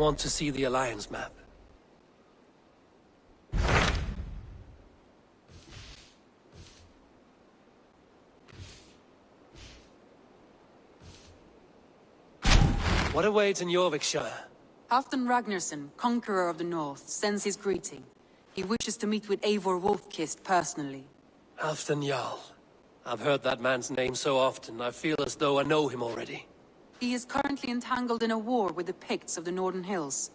want to see the Alliance map. What awaits in Eurvicscire? Halfdan Ragnarsson, Conqueror of the North, sends his greeting. He wishes to meet with Eivor Wolf-Kissed personally. Halfdan Jarl. I've heard that man's name so often, I feel as though I know him already. He is currently entangled in a war with the Picts of the Northern Hills.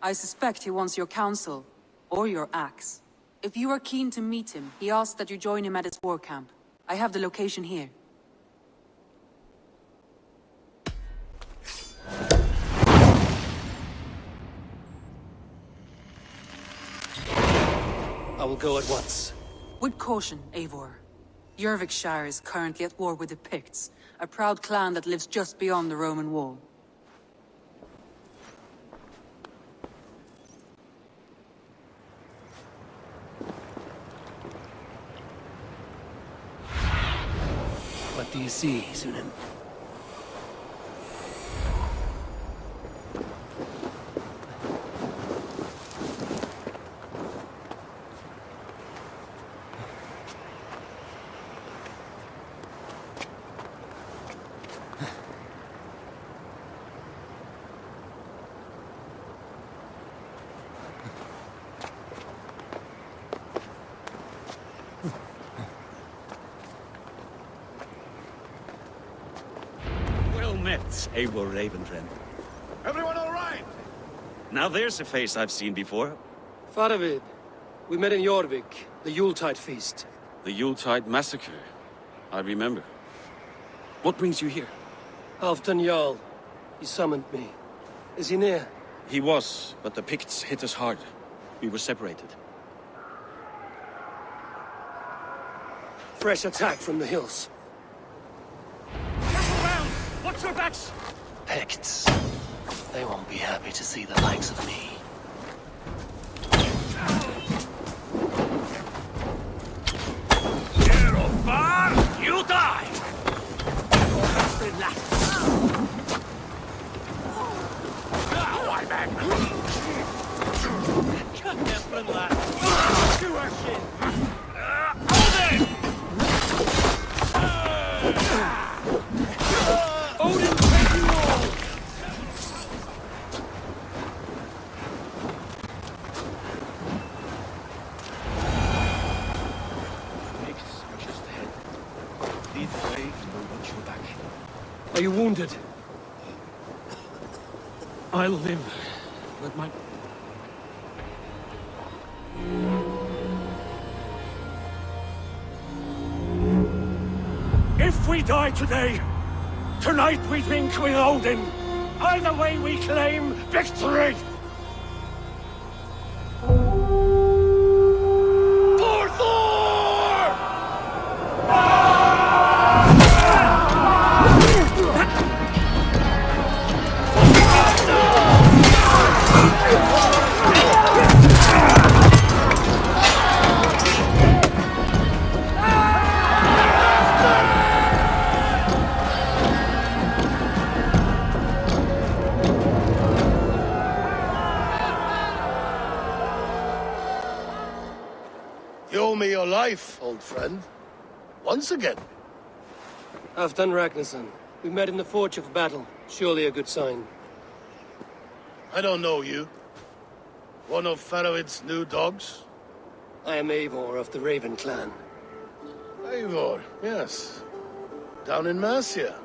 I suspect he wants your counsel, or your axe. If you are keen to meet him, he asks that you join him at his war camp. I have the location here. I will go at once. With caution, Eivor. Eurvicscire is currently at war with the Picts, a proud clan that lives just beyond the Roman wall. What do you see, Sunan? Eivor Ravenfriend. Everyone all right? Now there's a face I've seen before. Faravid, we met in Jorvik, the Yuletide feast. The Yuletide massacre. I remember. What brings you here? Halfdan Jarl. He summoned me. Is he near? He was, but the Picts hit us hard. We were separated. Fresh attack from the hills. Watch your backs! Picts. They won't be happy to see the likes of me. You die! Now I'm angry! Odin, take you all! Just ahead. Lead the way and we'll watch your back. Are you wounded? I'll live, but my... If we die today, tonight we drink with Odin. Either way we claim victory! For Thor! You owe me your life, old friend. Once again. Halfdan Ragnarsson. We met in the Forge of Battle. Surely a good sign. I don't know you. One of Faravid's new dogs? I am Eivor of the Raven clan. Eivor, yes. Down in Mercia.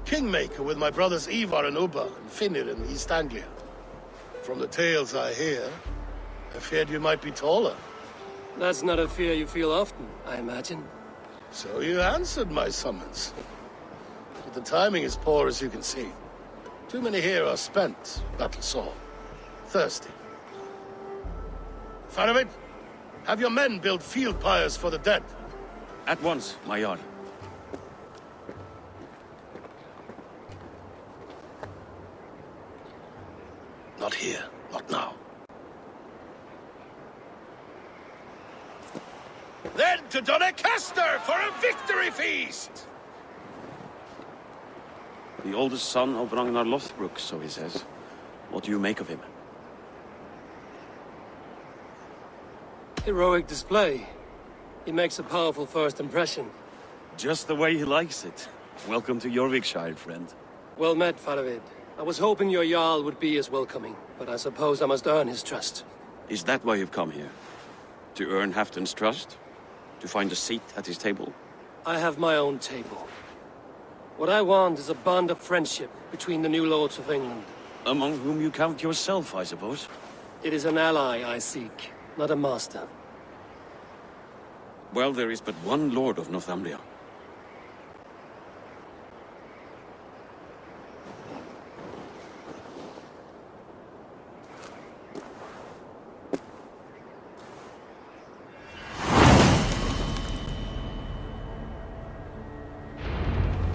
Kingmaker with my brothers Ivar and Ubba and Finnr in East Anglia. From the tales I hear, I feared you might be taller. That's not a fear you feel often, I imagine. So you answered my summons. But the timing is poor, as you can see. Too many here are spent, battle sore, thirsty. Faravid, have your men build field pyres for the dead. At once, my Jarl. Not here, not now. Then to Doncaster for a victory feast! The oldest son of Ragnar Lothbrok, so he says. What do you make of him? Heroic display. He makes a powerful first impression. Just the way he likes it. Welcome to Eurvicscire, friend. Well met, Faravid. I was hoping your Jarl would be as welcoming, but I suppose I must earn his trust. Is that why you've come here? To earn Halfdan's trust? To find a seat at his table? I have my own table. What I want is a bond of friendship between the new lords of England. Among whom you count yourself, I suppose? It is an ally I seek, not a master. Well, there is but one lord of Northumbria.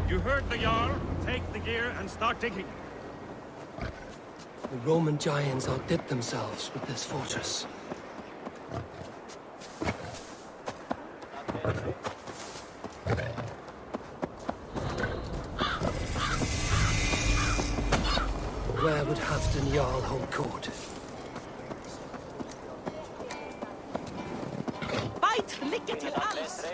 You heard the Jarl. Take the gear and start digging. The Roman giants outdid themselves with this fortress. Where would Halfdan Jarl hold court? Lycka till alls!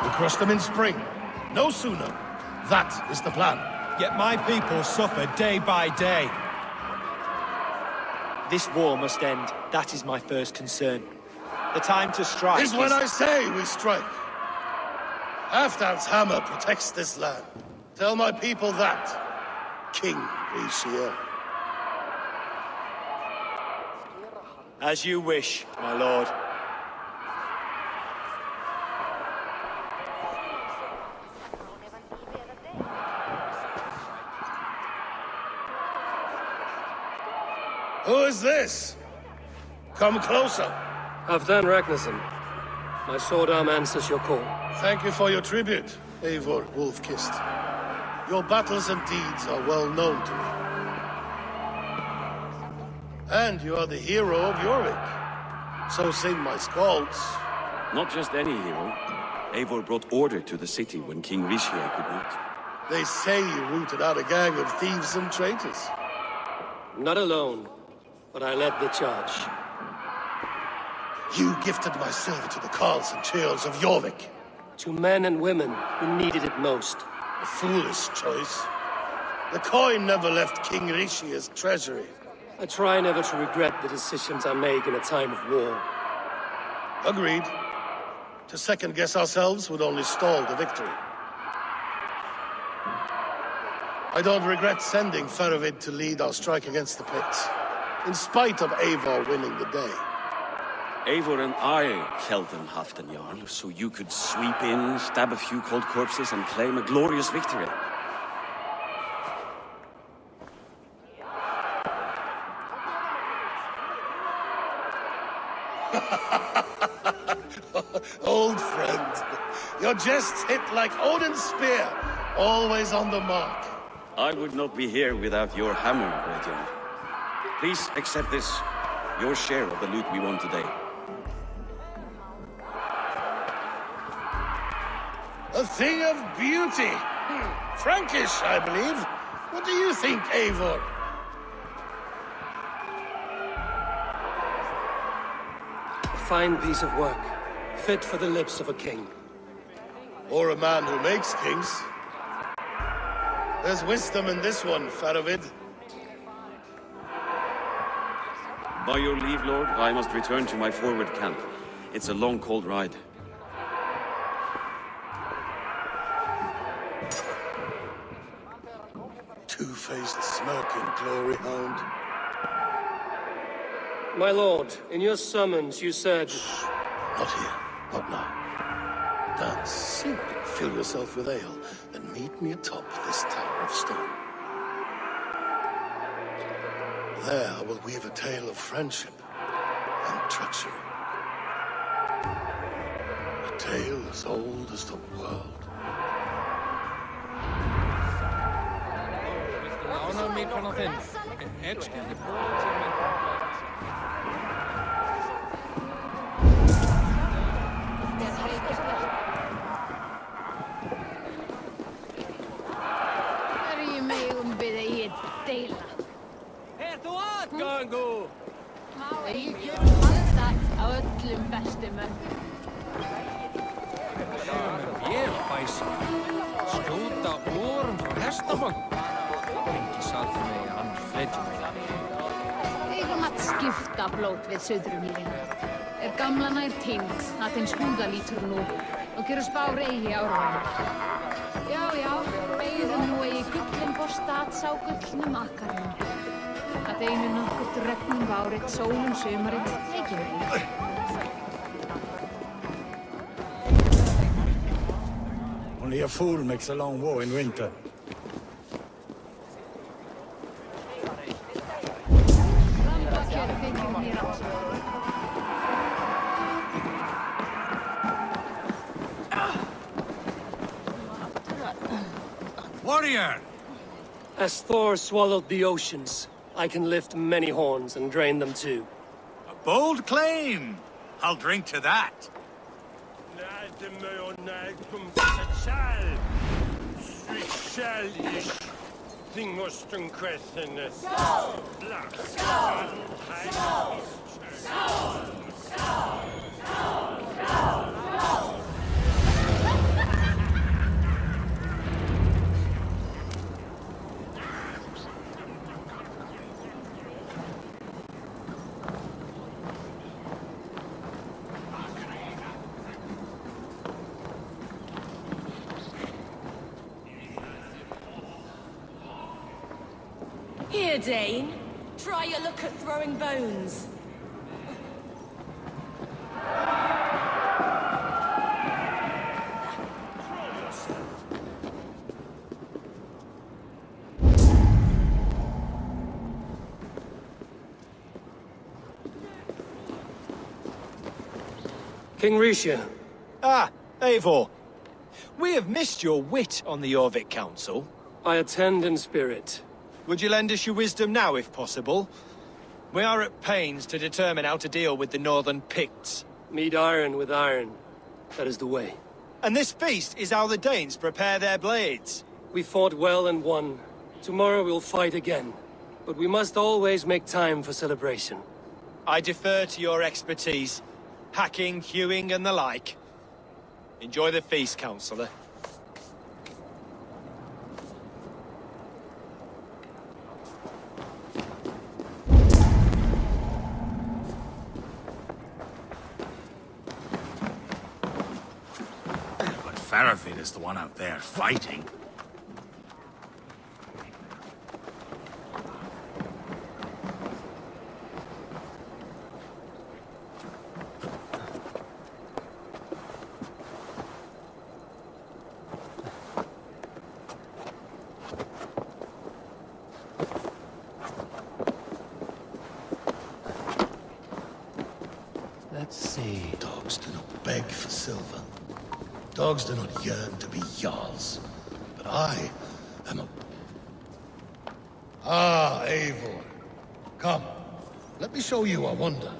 We crush them in spring. No sooner. That is the plan. Yet my people suffer day by day. This war must end. That is my first concern. The time to strike Is when I say we strike. Halfdan's hammer protects this land. Tell my people that, King Eurvicscire. As you wish, my lord. Who is this? Come closer. Halfdan Ragnarsson. My sword arm answers your call. Thank you for your tribute, Eivor Wolf-Kissed. Your battles and deeds are well known to me. And you are the hero of Jorvik. So sing my skalds. Not just any hero. Eivor brought order to the city when King Eurvicscire could not. They say you rooted out a gang of thieves and traitors. Not alone, but I led the charge. You gifted my silver to the carls and churls of Jorvik. To men and women who needed it most. A foolish choice. The coin never left King Eurvicscire's treasury. I try never to regret the decisions I make in a time of war. Agreed. To second-guess ourselves would only stall the victory. I don't regret sending Faravid to lead our strike against the Picts, in spite of Eivor winning the day. Eivor and I killed them, Halfdan Jarl, so you could sweep in, stab a few cold corpses, and claim a glorious victory. Old friend, your jests hit like Odin's spear, always on the mark. I would not be here without your hammer, Great Jarl. Please accept this, your share of the loot we won today. A thing of beauty. Frankish, I believe. What do you think, Eivor? A fine piece of work, fit for the lips of a king. Or a man who makes kings. There's wisdom in this one, Faravid. By your leave, Lord, I must return to my forward camp. It's a long, cold ride. Two-faced, smirking glory hound. My lord, in your summons you said... Not here. Not now. Dance, sing, fill yourself with ale, and meet me atop this tower of stone. There I will weave a tale of friendship and treachery. A tale as old as the world. Eigum að skipta blót við Suðrumýrina. Gamla nær týnd, að þinn skúða lítur nú, og gerur spár eigi árvann. Já, beigðum nú eigi gullum bosta að sá gullnum akkarnum. Að einu nokkurt regnum várið, sólum sumarið, ekki veginn. Only a fool makes a long war in winter. Warrior! As Thor swallowed the oceans, I can lift many horns and drain them too. A bold claim! I'll drink to that. Here, Dane. Try your look at throwing bones. King Risha. Ah, Eivor. We have missed your wit on the Eurvik Council. I attend in spirit. Would you lend us your wisdom now, if possible? We are at pains to determine how to deal with the Northern Picts. Meet iron with iron. That is the way. And this feast is how the Danes prepare their blades. We fought well and won. Tomorrow we'll fight again. But we must always make time for celebration. I defer to your expertise. Hacking, hewing, and the like. Enjoy the feast, Councillor. Faravid is the one out there fighting. Let's see. Dogs do not beg for silver. Dogs do not yearn to be Jarls. But I am a... Ah, Eivor. Come, let me show you a wonder.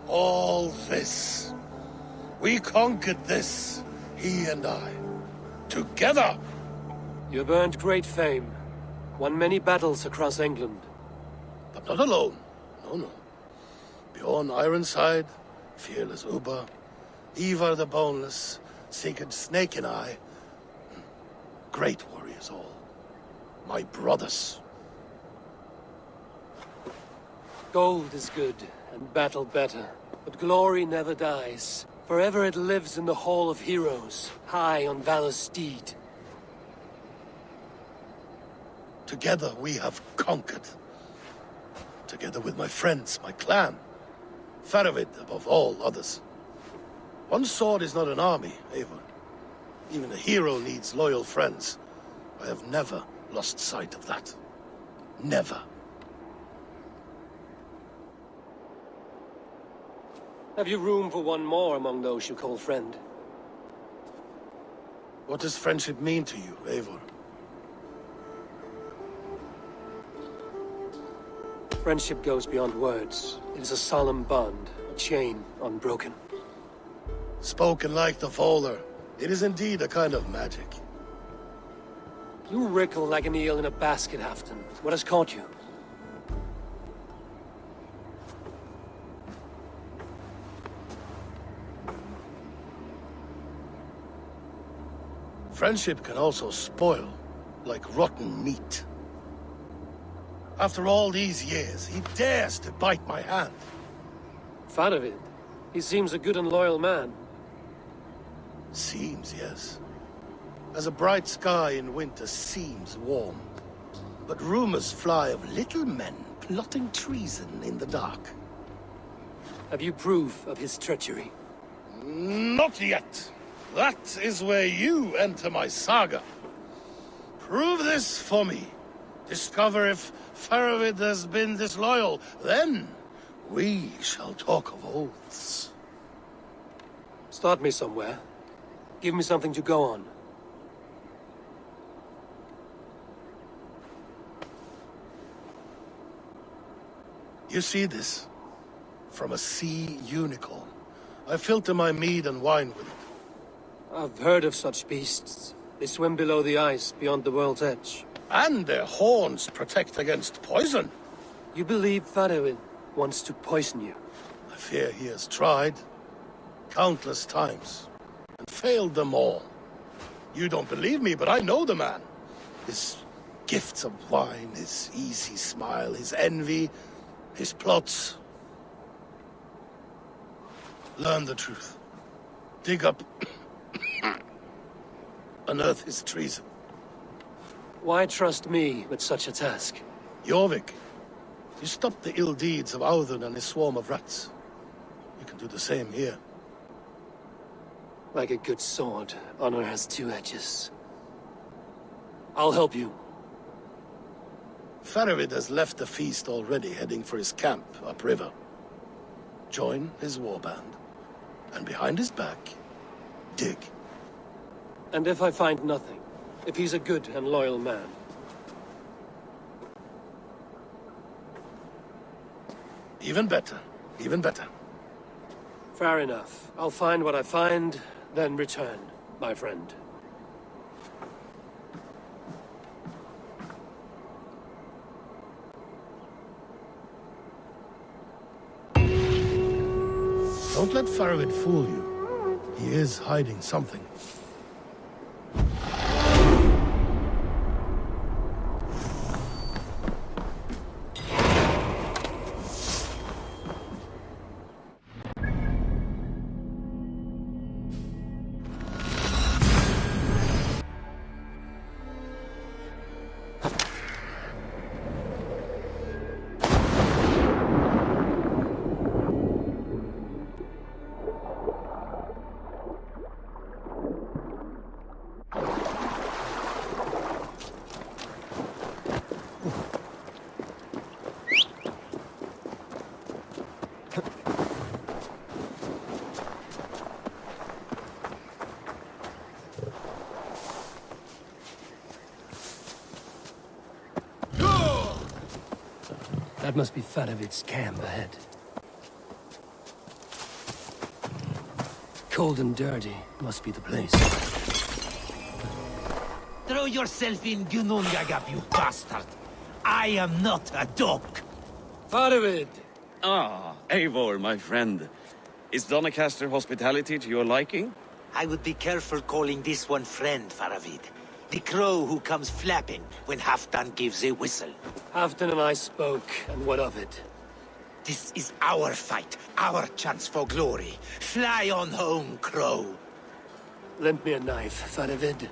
All this. We conquered this, he and I. Together! You've earned great fame. Won many battles across England. But not alone. No. Bjorn Ironside, fearless Uber, Ivar the Boneless, Sigurd Snake and I. Great warriors all. My brothers. Gold is good, and battle better. But glory never dies. Forever it lives in the Hall of Heroes, high on Valor's steed. Together we have conquered. Together with my friends, my clan. Faravid above all others. One sword is not an army, Eivor. Even a hero needs loyal friends. I have never lost sight of that. Never. Have you room for one more among those you call friend? What does friendship mean to you, Eivor? Friendship goes beyond words. It is a solemn bond, a chain unbroken. Spoken like the Volar, It is indeed a kind of magic. You wrinkle like an eel in a basket, Halfdan. What has caught you? Friendship can also spoil, like rotten meat. After all these years, he dares to bite my hand. Faravid. He seems a good and loyal man. Seems, yes. As a bright sky in winter seems warm. But rumors fly of little men plotting treason in the dark. Have you proof of his treachery? Not yet. That is where you enter my saga. Prove this for me. Discover if Faravid has been disloyal. Then we shall talk of oaths. Start me somewhere. Give me something to go on. You see this? From a sea unicorn. I filter my mead and wine with it. I've heard of such beasts. They swim below the ice, beyond the world's edge. And their horns protect against poison. You believe Faravid wants to poison you? I fear he has tried. Countless times. And failed them all. You don't believe me, but I know the man. His gifts of wine, his easy smile, his envy, his plots. Learn the truth. Dig up... unearth his treason. Why trust me with such a task? Jorvik, you stopped the ill deeds of Audun and his swarm of rats. You can do the same here. Like a good sword, honor has two edges. I'll help you. Faravid has left the feast already, heading for his camp upriver. Join his warband, and behind his back, dig. And if I find nothing? If he's a good and loyal man? Even better. Even better. Fair enough. I'll find what I find, then return, my friend. Don't let Faravid fool you. He is hiding something. That must be Faravid's camp ahead. Cold and dirty must be the place. Throw yourself in Gunungagap, you bastard! I am not a dog! Faravid! Ah, Eivor, my friend. Is Doncaster hospitality to your liking? I would be careful calling this one friend, Faravid. The crow who comes flapping when Halfdan gives a whistle. Halfdan and I spoke, and what of it? This is our fight, our chance for glory. Fly on home, crow. Lend me a knife, Faravid.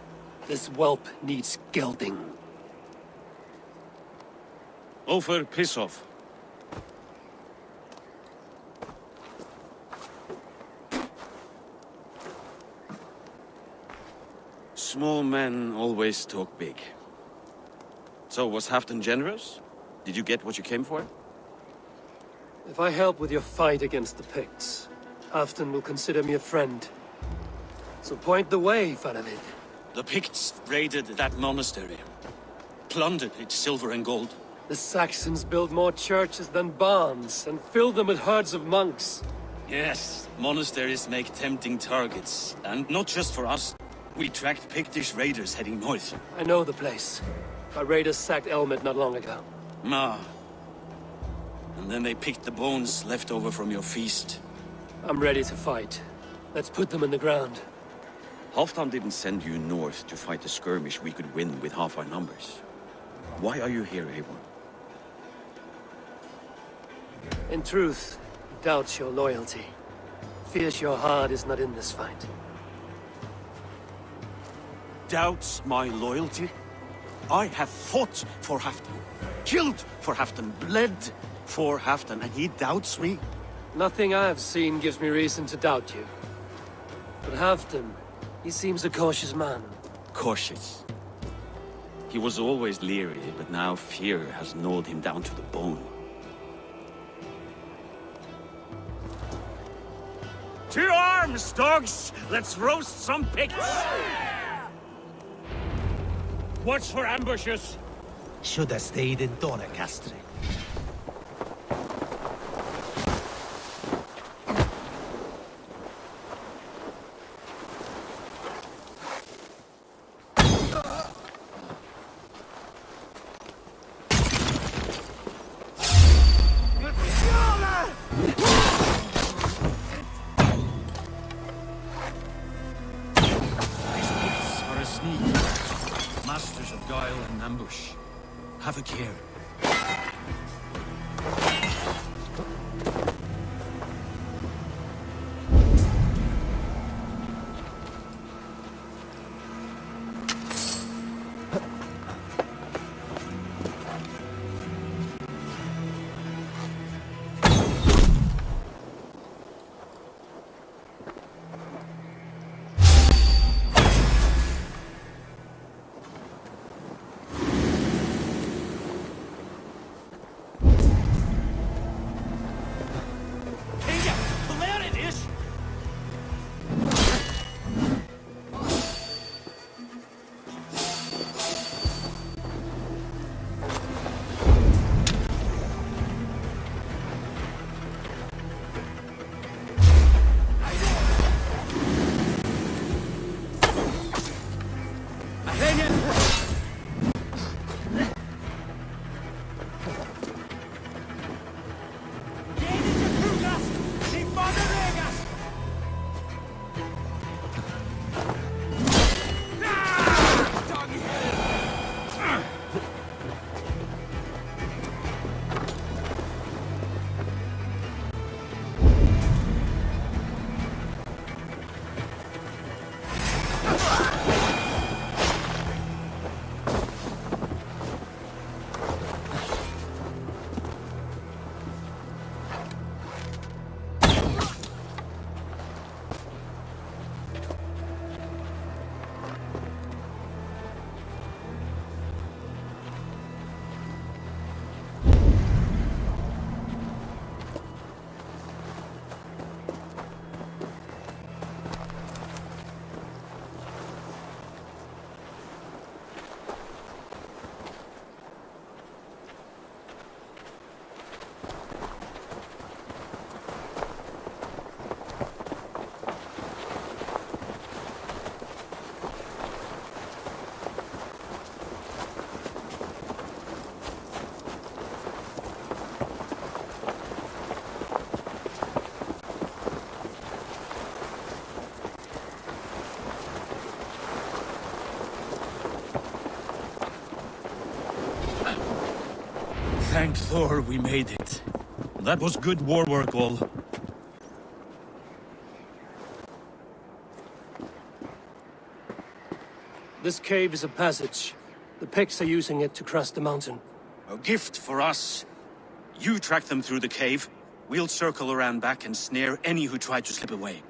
This whelp needs gelding. Ofer, piss off. Small men always talk big. So, was Halfdan generous? Did you get what you came for? If I help with your fight against the Picts, Halfdan will consider me a friend. So point the way, Faravid. The Picts raided that monastery. Plundered its silver and gold. The Saxons build more churches than barns, and fill them with herds of monks. Yes, monasteries make tempting targets. And not just for us. We tracked Pictish raiders heading north. I know the place. Our raiders sacked Elmet not long ago. And then they picked the bones left over from your feast. I'm ready to fight. Let's put them in the ground. Halfdan didn't send you north to fight a skirmish we could win with half our numbers. Why are you here, Eivor? In truth, he doubts your loyalty. Fears your heart is not in this fight. Doubts my loyalty? I have fought for Halfdan, killed for Halfdan, bled for Halfdan, and he doubts me? Nothing I have seen gives me reason to doubt you. But Halfdan, he seems a cautious man. Cautious? He was always leery, but now fear has gnawed him down to the bone. To arms, dogs! Let's roast some Picts! Watch for ambushes! Should have stayed in Donnercastle. Masters of guile and ambush. Have a care. Thank Thor we made it. That was good war work, all. This cave is a passage. The Picts are using it to cross the mountain. A gift for us. You track them through the cave. We'll circle around back and snare any who try to slip away.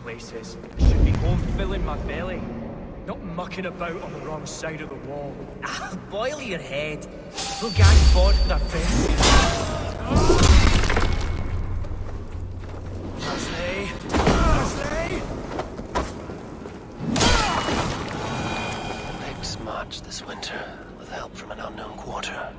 Places. Should be home filling my belly, not mucking about on the wrong side of the wall. Boil your head. We'll gang forth with our friends. Pigs march this winter with help from an unknown quarter.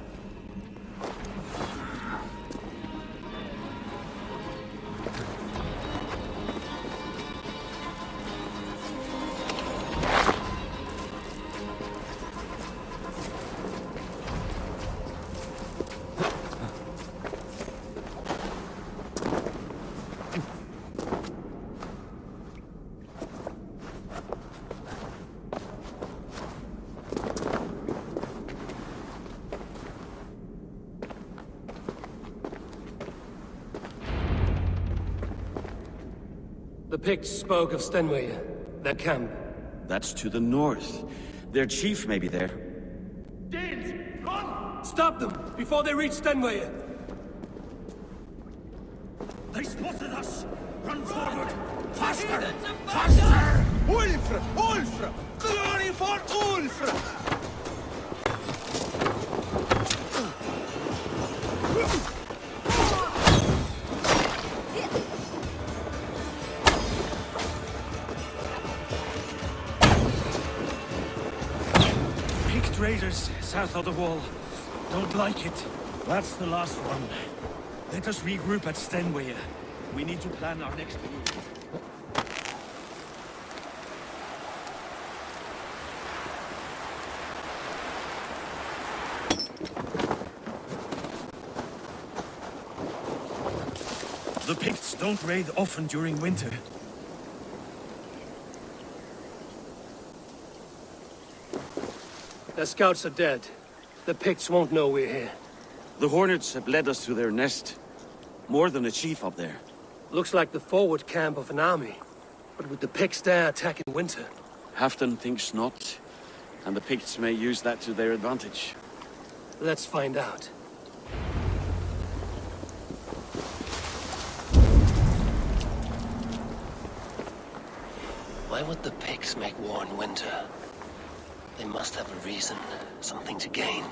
The Picts spoke of Stenway, their camp. That's to the north. Their chief may be there. Danes, run! Stop them before they reach Stenway! They spotted us! Run forward! Faster! Faster! Ulfr! Ulfr! Glory for Ulfr! Raiders south of the wall. Don't like it. That's the last one. Let us regroup at Stenway. We need to plan our next move. The Picts don't raid often during winter. Their scouts are dead. The Picts won't know we're here. The Hornets have led us to their nest. More than a chief up there. Looks like the forward camp of an army. But with the Picts there attacking winter? Halfdan thinks not. And the Picts may use that to their advantage. Let's find out. Why would the Picts make war in winter? They must have a reason, something to gain.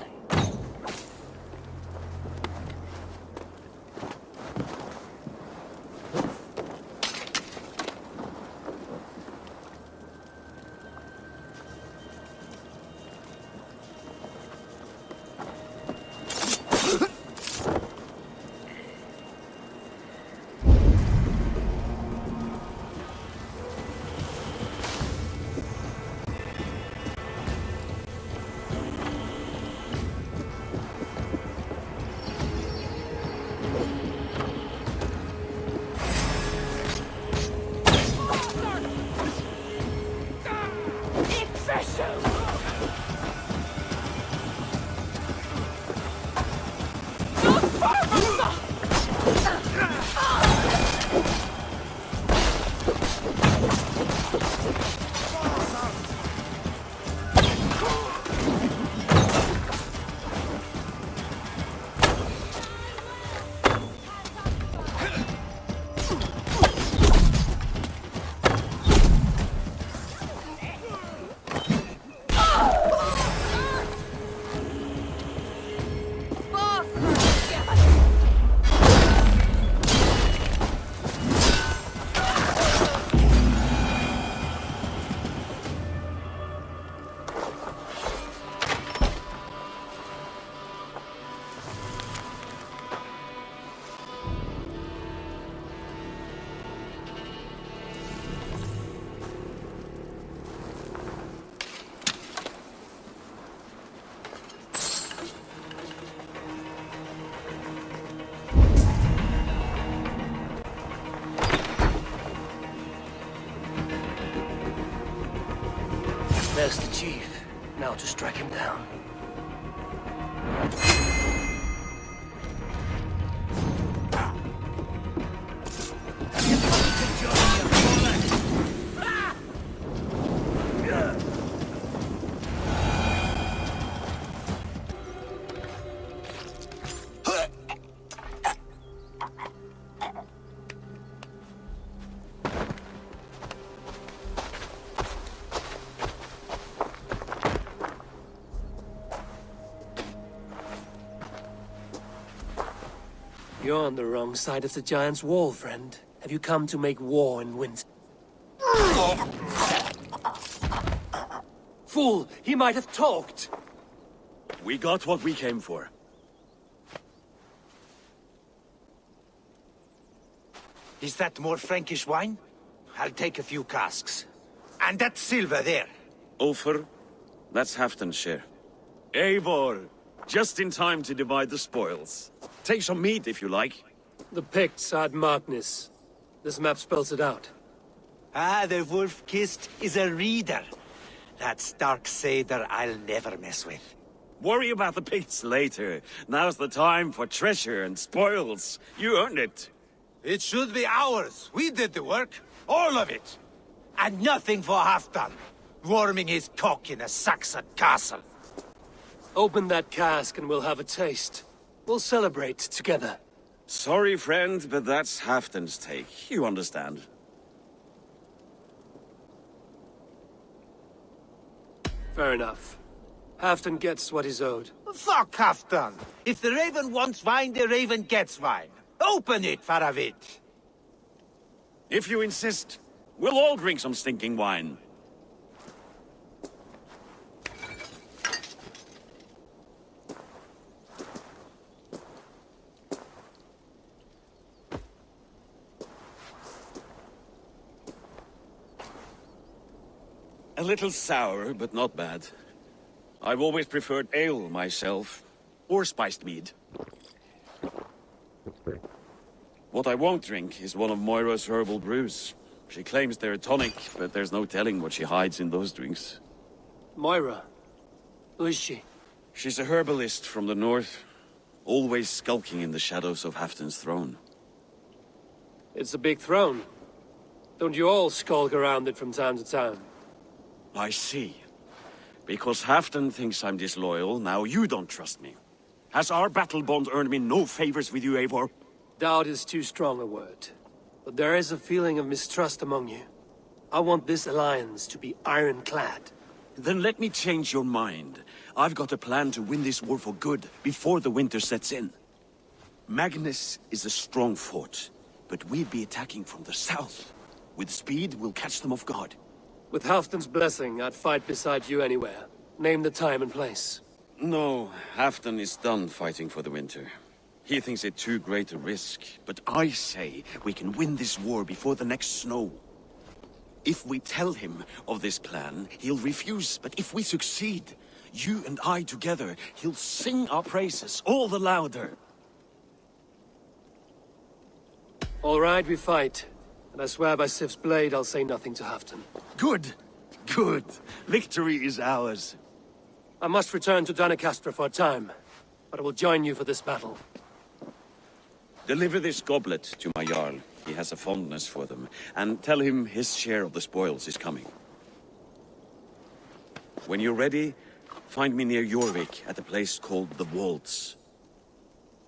There's the chief. Now to strike him down. You're on the wrong side of the giant's wall, friend. Have you come to make war in winter? Fool! He might have talked! We got what we came for. Is that more Frankish wine? I'll take a few casks. And that silver there. Ulfr, that's Halfdan's share. Eivor, just in time to divide the spoils. Take some meat if you like. The Picts had Magnus. This map spells it out. Ah, the wolf-kissed is a reader. That stark satyr I'll never mess with. Worry about the Picts later. Now's the time for treasure and spoils. You earned it. It should be ours. We did the work. All of it. And nothing for Halfdan. Warming his cock in a Saxon castle. Open that cask and we'll have a taste. We'll celebrate together. Sorry, friend, but that's Halfdan's take. You understand. Fair enough. Halfdan gets what he's owed. Fuck Halfdan. If the Raven wants wine, the Raven gets wine. Open it, Faravid. If you insist, we'll all drink some stinking wine. A little sour, but not bad. I've always preferred ale myself, or spiced mead. What I won't drink is one of Moira's herbal brews. She claims they're a tonic, but there's no telling what she hides in those drinks. Moira? Who is she? She's a herbalist from the north, always skulking in the shadows of Halfdan's throne. It's a big throne. Don't you all skulk around it from time to time? I see. Because Halfdan thinks I'm disloyal, now you don't trust me. Has our battle bond earned me no favors with you, Eivor? Doubt is too strong a word. But there is a feeling of mistrust among you. I want this alliance to be ironclad. Then let me change your mind. I've got a plan to win this war for good, before the winter sets in. Magnus is a strong fort, but we'd be attacking from the south. With speed, we'll catch them off guard. With Halfdan's blessing, I'd fight beside you anywhere. Name the time and place. No, Halfdan is done fighting for the winter. He thinks it too great a risk, but I say we can win this war before the next snow. If we tell him of this plan, he'll refuse, but if we succeed, you and I together, he'll sing our praises all the louder. All right, we fight. And I swear by Sif's blade, I'll say nothing to Halfdan. Good, good. Victory is ours. I must return to Doncaster for a time, but I will join you for this battle. Deliver this goblet to my Jarl. He has a fondness for them. And tell him his share of the spoils is coming. When you're ready, find me near Eurvik at a place called the Waltz.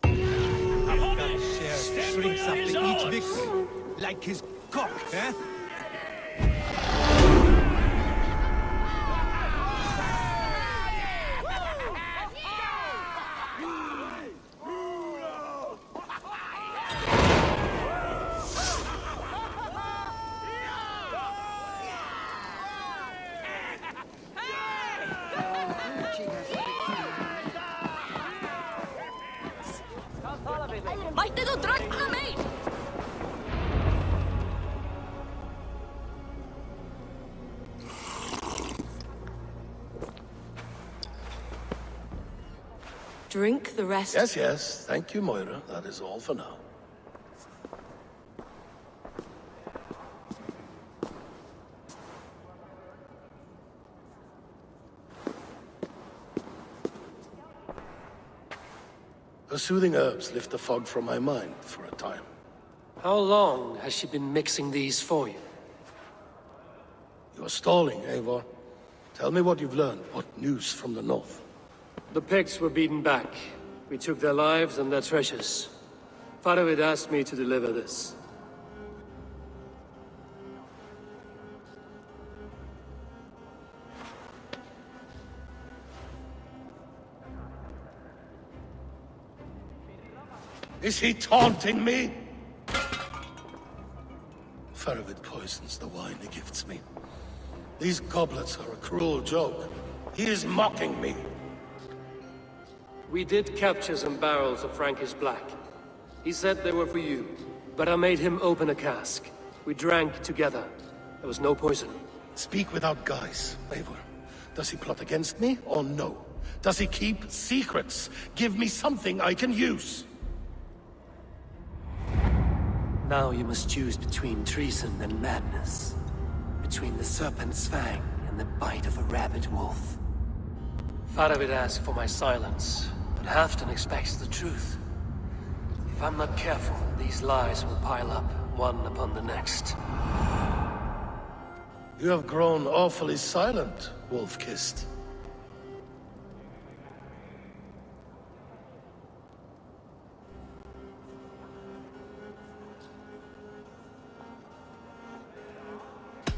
Halfdan's share shrinks after each victory. Like his cock, eh? Mætti þú dragna meir? Drink the rest. Yes, yes. Thank you, Moira. That is all for now. Her soothing herbs lift the fog from my mind for a time. How long has she been mixing these for you? You're stalling, Eivor. Tell me what you've learned. What news from the north? The Picts were beaten back. We took their lives and their treasures. Farovid asked me to deliver this. Is he taunting me? Farovid poisons the wine he gifts me. These goblets are a cruel joke. He is mocking me. We did capture some barrels of Frankish Black. He said they were for you, but I made him open a cask. We drank together. There was no poison. Speak without guise, Eivor. Does he plot against me or no? Does he keep secrets? Give me something I can use. Now you must choose between treason and madness. Between the serpent's fang and the bite of a rabid wolf. Farovid asked for my silence, but Halfdan expects the truth. If I'm not careful, these lies will pile up, one upon the next. You have grown awfully silent, Wolf-Kissed.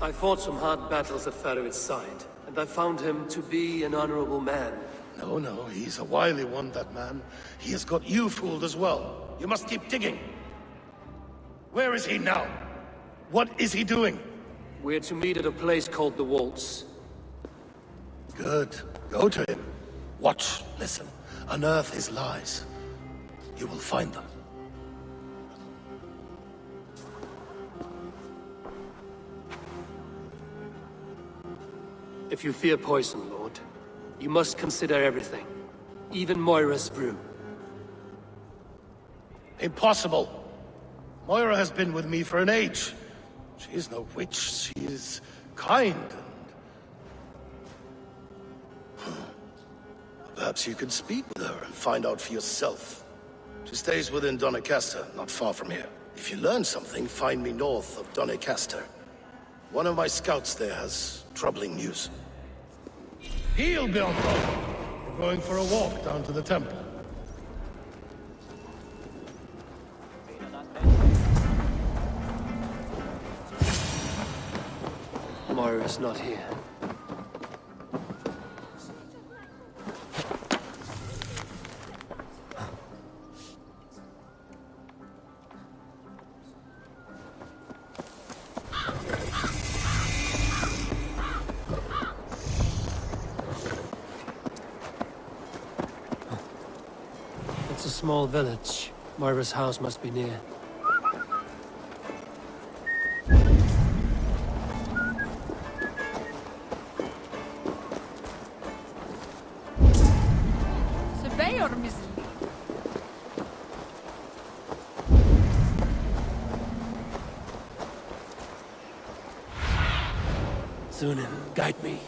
I fought some hard battles at Farovid's side, and I found him to be an honorable man. No, he's a wily one, that man. He has got you fooled as well. You must keep digging. Where is he now? What is he doing? We're to meet at a place called the Waltz. Good. Go to him. Watch, listen. Unearth his lies. You will find them. If you fear poison, Lord, you must consider everything. Even Moira's brew. Impossible. Moira has been with me for an age. She is no witch. She is kind and... Perhaps you could speak with her and find out for yourself. She stays within Doncaster, not far from here. If you learn something, find me north of Doncaster. One of my scouts there has troubling news. Heal, Bjornko! We're going for a walk down to the temple. Moira's not here. It's a small village. Moira's house must be near. Sunan, guide me.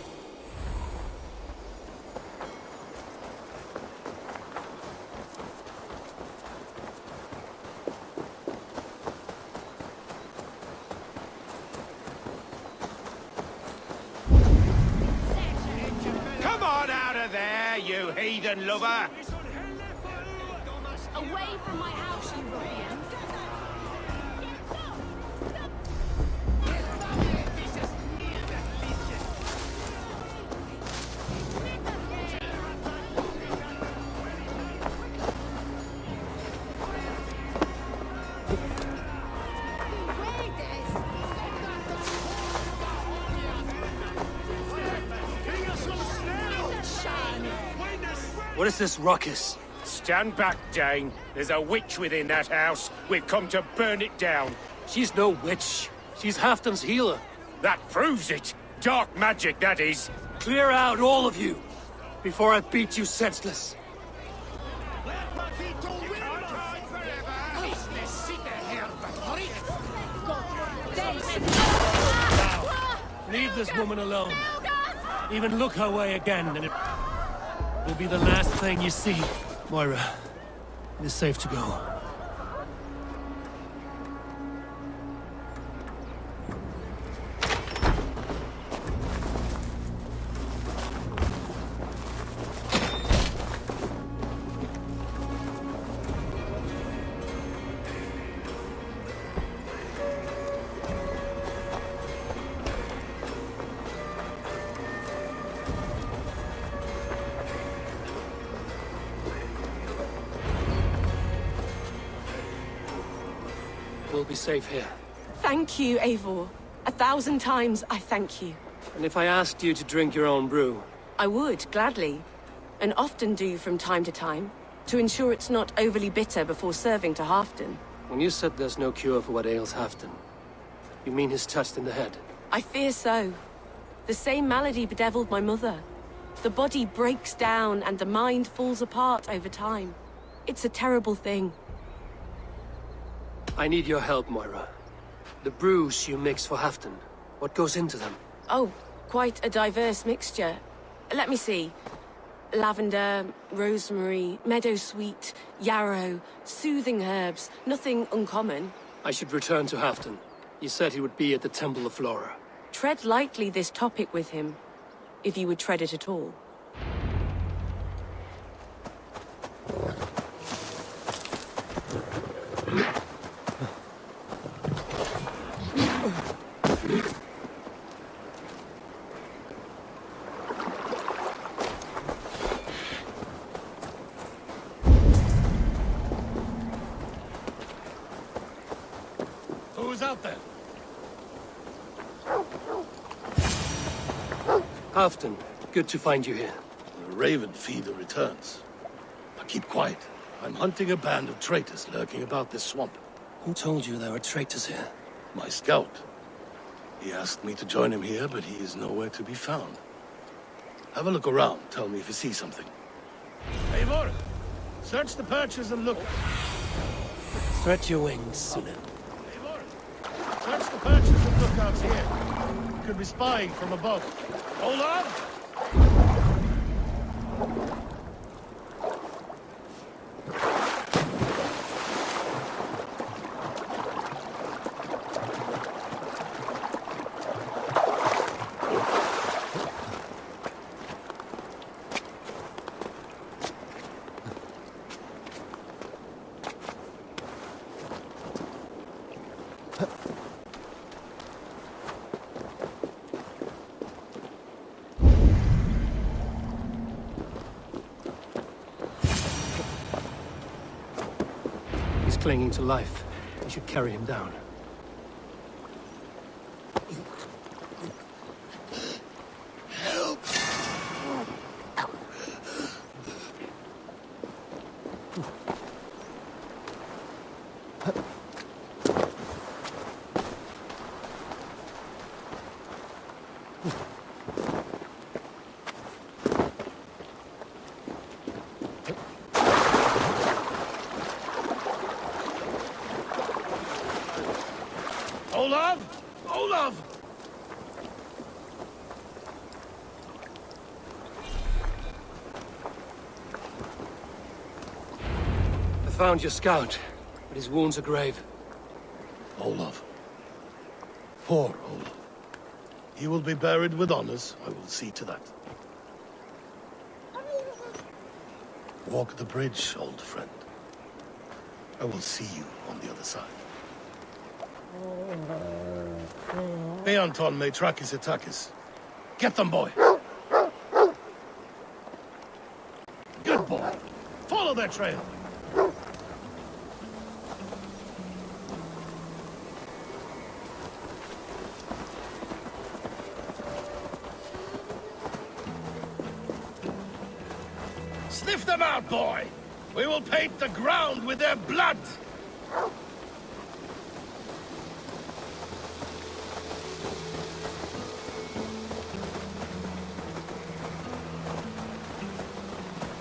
Come on out of there, you heathen lover! Away from my house, you ruffian! What is this ruckus? Stand back, Dane. There's a witch within that house. We've come to burn it down. She's no witch. She's Halfdan's healer. That proves it. Dark magic, that is. Clear out, all of you, before I beat you senseless. Leave this woman alone. Even look her way again, and it will be the last thing you see. Moira, It is safe to go. We'll be safe here. Thank you, Eivor. 1,000 times I thank you. And if I asked you to drink your own brew? I would, gladly. And often do from time to time, to ensure it's not overly bitter before serving to Halfdan. When you said there's no cure for what ails Halfdan, you mean he's touched in the head? I fear so. The same malady bedeviled my mother. The body breaks down and the mind falls apart over time. It's a terrible thing. I need your help, Moira. The brews you mix for Halfdan, what goes into them? Oh, quite a diverse mixture. Let me see. Lavender, rosemary, meadowsweet, yarrow, soothing herbs, nothing uncommon. I should return to Halfdan. He said he would be at the Temple of Flora. Tread lightly this topic with him, if you would tread it at all. Who's out there? Halfdan, good to find you here. The Raven Feeder returns. Now keep quiet. I'm hunting a band of traitors lurking about this swamp. Who told you there were traitors here? My scout. He asked me to join him here, but he is nowhere to be found. Have a look around. Tell me if you see something. Eivor! Search the perches and look. Stretch your wings, Sunan. Eivor! Search the perches and lookouts here. You could be spying from above. Hold on! Clinging to life. We should carry him down. Olaf! Olaf! I found your scout, but his wounds are grave. Olaf. Poor Olaf. He will be buried with honors. I will see to that. Walk the bridge, old friend. I will see you on the other side. Beanton may track his attackers. Get them, boy! Good boy! Follow their trail! Sniff them out, boy! We will paint the ground with their blood!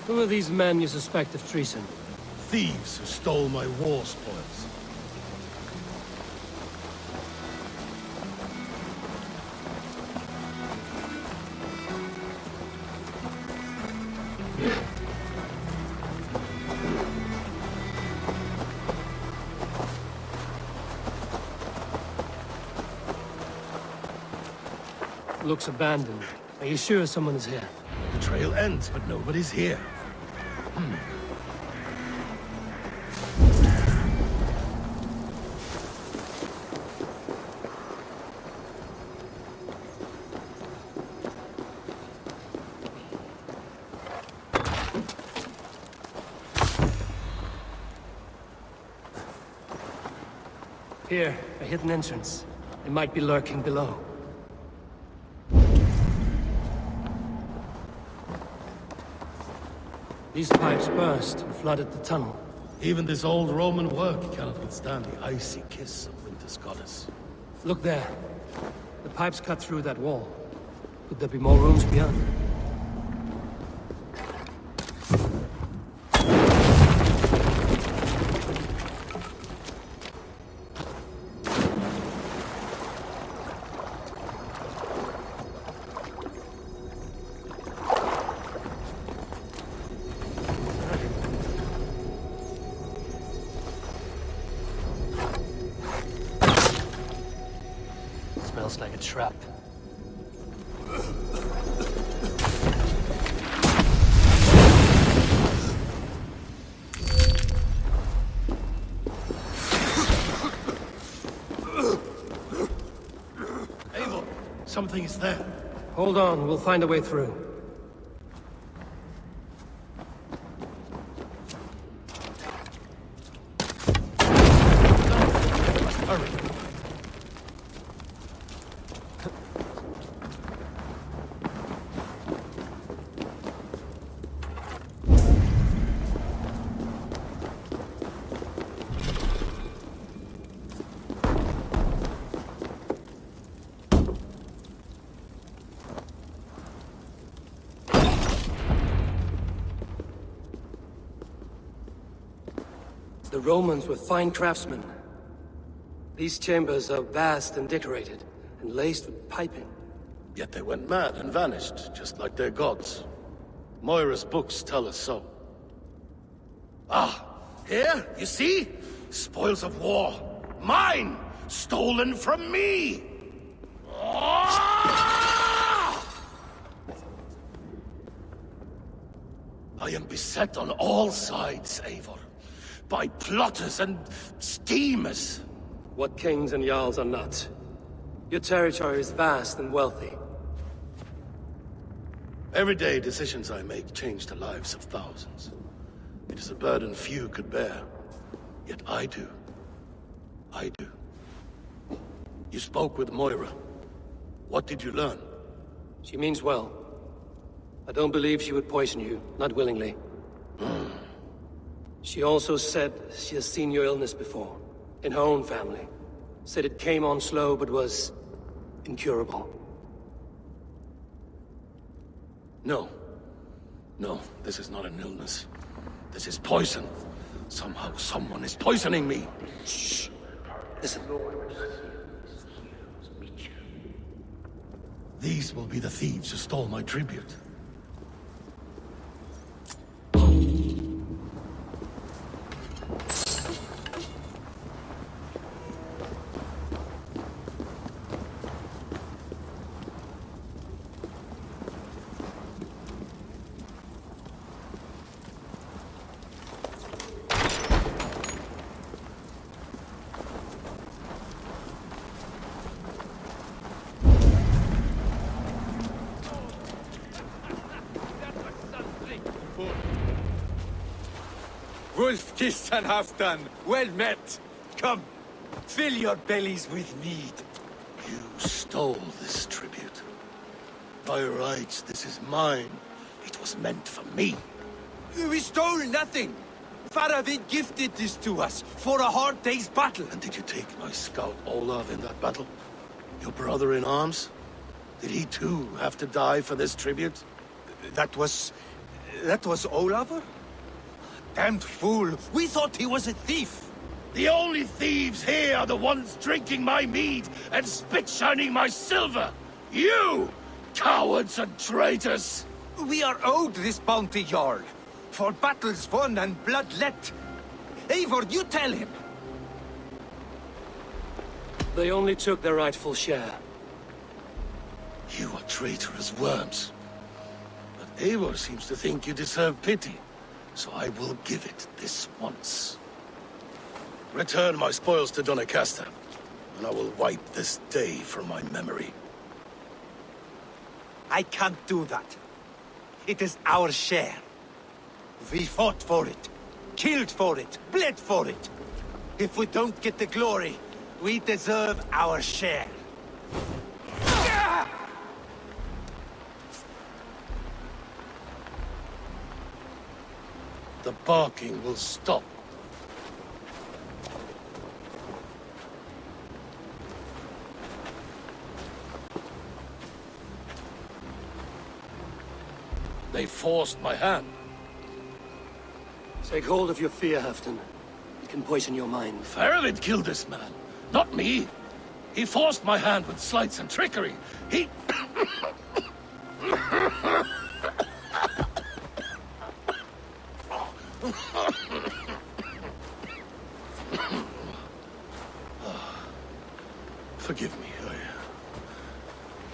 Who are these men you suspect of treason? Thieves who stole my war spoils. Looks abandoned. Are you sure someone is here? The trail ends, but nobody's here. Here, a hidden entrance. It might be lurking below. These pipes burst and flooded the tunnel. Even this old Roman work cannot withstand the icy kiss of winter's goddess. Look there. The pipes cut through that wall. Could there be more rooms beyond? Smells like a trap. Eivor, something is there. Hold on, we'll find a way through. Hurry. The Romans were fine craftsmen. These chambers are vast and decorated, and laced with piping. Yet they went mad and vanished, just like their gods. Moira's books tell us so. Ah, here, you see? Spoils of war. Mine! Stolen from me! Ah! I am beset on all sides, Eivor. By plotters and schemers. What kings and jarls are not. Your territory is vast and wealthy. Everyday decisions I make change the lives of thousands. It is a burden few could bear. Yet I do. I do. You spoke with Moira. What did you learn? She means well. I don't believe she would poison you, not willingly. She also said she has seen your illness before, in her own family. Said it came on slow, but was incurable. No. No, this is not an illness. This is poison. Somehow someone is poisoning me. Shh. Listen. These will be the thieves who stole my tribute. Wolf kissed and half done. Well met. Come, fill your bellies with mead. You stole this tribute. By rights, this is mine. It was meant for me. We stole nothing. Faravid gifted this to us for a hard day's battle. And did you take my scout Olav in that battle? Your brother in arms? Did he too have to die for this tribute? That was Olaver? Damned fool! We thought he was a thief! The only thieves here are the ones drinking my mead and spit-shining my silver! You! Cowards and traitors! We are owed this bounty, Jarl. For battles won and blood let. Eivor, you tell him! They only took their rightful share. You are traitorous worms. But Eivor seems to think you deserve pity, so I will give it this once. Return my spoils to Doncaster, and I will wipe this day from my memory. I can't do that. It is our share. We fought for it, killed for it, bled for it. If we don't get the glory, we deserve our share. The barking will stop. They forced my hand. Take hold of your fear, Halfdan. It can poison your mind. Faravid killed this man, not me. He forced my hand with sleights and trickery. He... Forgive me,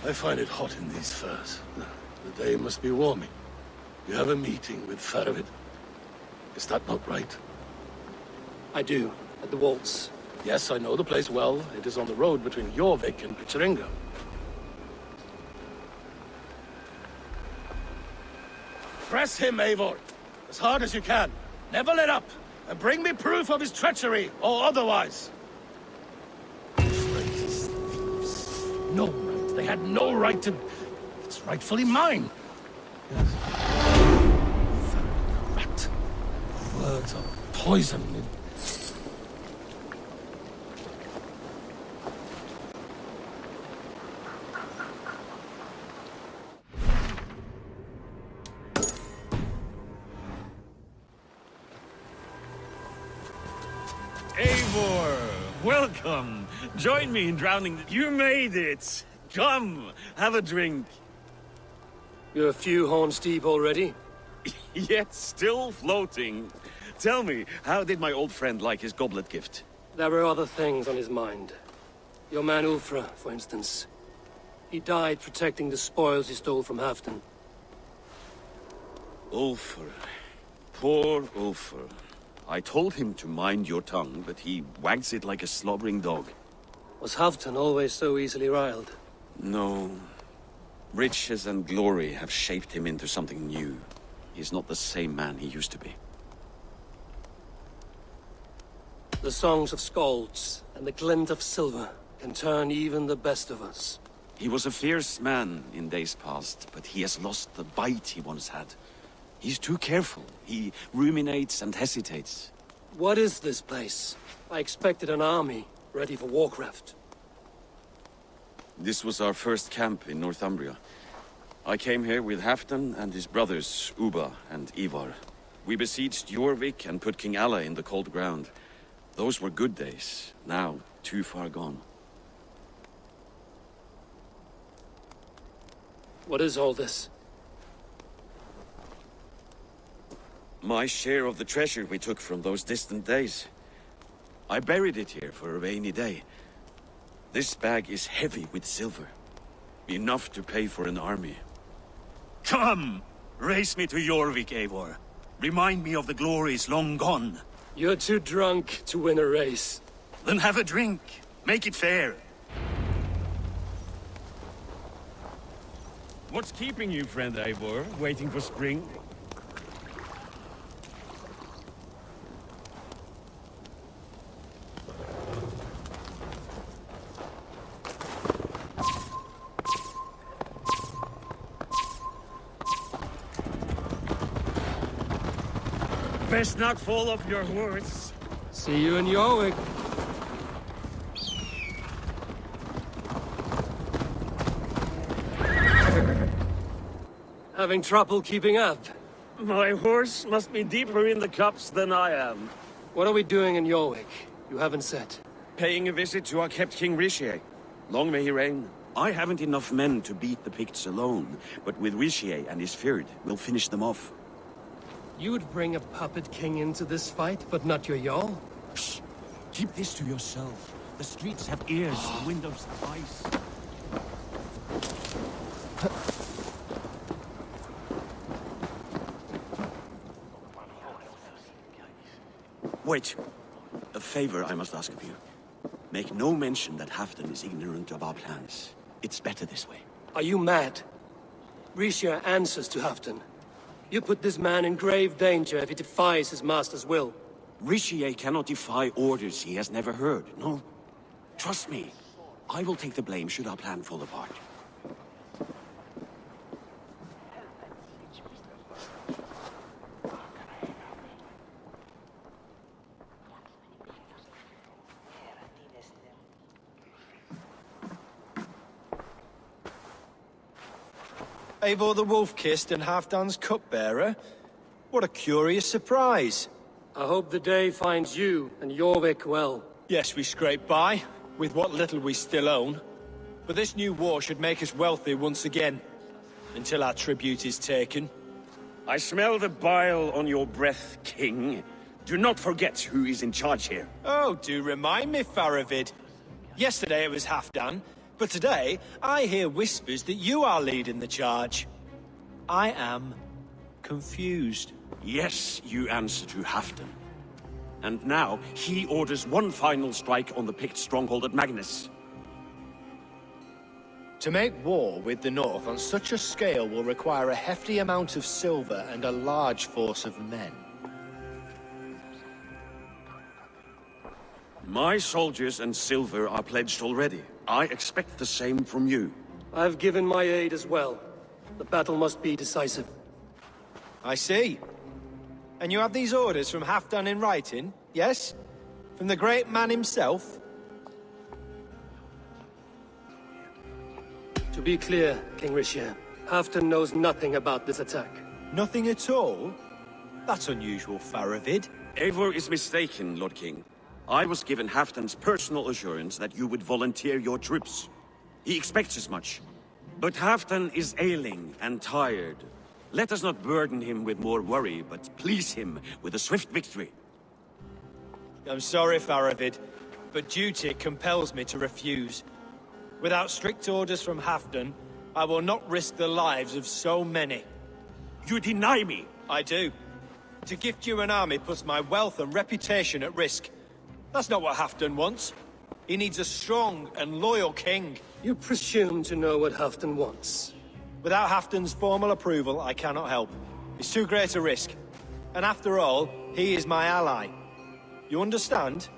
I find it hot in these furs. The day must be warming. You have a meeting with Faravid. Is that not right? I do, at the waltz. Yes, I know the place well. It is on the road between Jorvik and Picheringa. Press him, Eivor, as hard as you can. Never let up, and bring me proof of his treachery, or otherwise. Traitors, thieves. No right. They had no right to... It's rightfully mine. Yes. Rat. Words are poison. Eivor, welcome. Join me in drowning. You made it. Come, have a drink. You're a few horns deep already? Yet still floating. Tell me, how did my old friend like his goblet gift? There were other things on his mind. Your man Ulfra, for instance. He died protecting the spoils he stole from Halfdan. Ulfr. Poor Ulfr. I told him to mind your tongue, but he wags it like a slobbering dog. Was Halfdan always so easily riled? No. Riches and glory have shaped him into something new. He's not the same man he used to be. The songs of skalds and the glint of silver can turn even the best of us. He was a fierce man in days past, but he has lost the bite he once had. He's too careful. He ruminates and hesitates. What is this place? I expected an army, ready for warcraft. This was our first camp in Northumbria. I came here with Halfdan and his brothers, Ubba and Ivar. We besieged Jorvik and put King Alla in the cold ground. Those were good days, now too far gone. What is all this? My share of the treasure we took from those distant days. I buried it here for a rainy day. This bag is heavy with silver. Enough to pay for an army. Come! Race me to Jorvik, Eivor. Remind me of the glories long gone. You're too drunk to win a race. Then have a drink. Make it fair. What's keeping you, friend Eivor? Waiting for spring? Best not fall off your horse. See you in Jorvik. Having trouble keeping up? My horse must be deeper in the cups than I am. What are we doing in Jorvik? You haven't said. Paying a visit to our kept King Rishier. Long may he reign. I haven't enough men to beat the Picts alone, but with Rishier and his Fyrd, we'll finish them off. You would bring a puppet king into this fight, but not your Jarl? Shh. Keep this to yourself. The streets have ears, the windows have eyes. Wait. A favor I must ask of you. Make no mention that Halfdan is ignorant of our plans. It's better this way. Are you mad? Rishia answers to Halfdan. You put this man in grave danger if he defies his master's will. Rishia cannot defy orders he has never heard, no? Trust me. I will take the blame should our plan fall apart. Eivor the Wolf-Kissed and Halfdan's cupbearer? What a curious surprise. I hope the day finds you and Jorvik well. Yes, we scrape by, with what little we still own. But this new war should make us wealthy once again. Until our tribute is taken. I smell the bile on your breath, King. Do not forget who is in charge here. Oh, do remind me, Faravid. Yesterday it was Halfdan, but today I hear whispers that you are leading the charge. I am confused. Yes, you answer to Halfdan. And now, he orders one final strike on the Pict stronghold at Magnus. To make war with the North on such a scale will require a hefty amount of silver and a large force of men. My soldiers and silver are pledged already. I expect the same from you. I've given my aid as well. The battle must be decisive. I see. And you have these orders from Halfdan in writing, yes? From the great man himself? To be clear, King Rishia, Halfdan knows nothing about this attack. Nothing at all? That's unusual, Faravid. Eivor is mistaken, Lord King. I was given Halfdan's personal assurance that you would volunteer your troops. He expects as much. But Halfdan is ailing and tired. Let us not burden him with more worry, but please him with a swift victory. I'm sorry, Faravid, but duty compels me to refuse. Without strict orders from Halfdan, I will not risk the lives of so many. You deny me! I do. To gift you an army puts my wealth and reputation at risk. That's not what Halfdan wants. He needs a strong and loyal king. You presume to know what Halfdan wants. Without Halfdan's formal approval, I cannot help. It's too great a risk. And after all, he is my ally. You understand?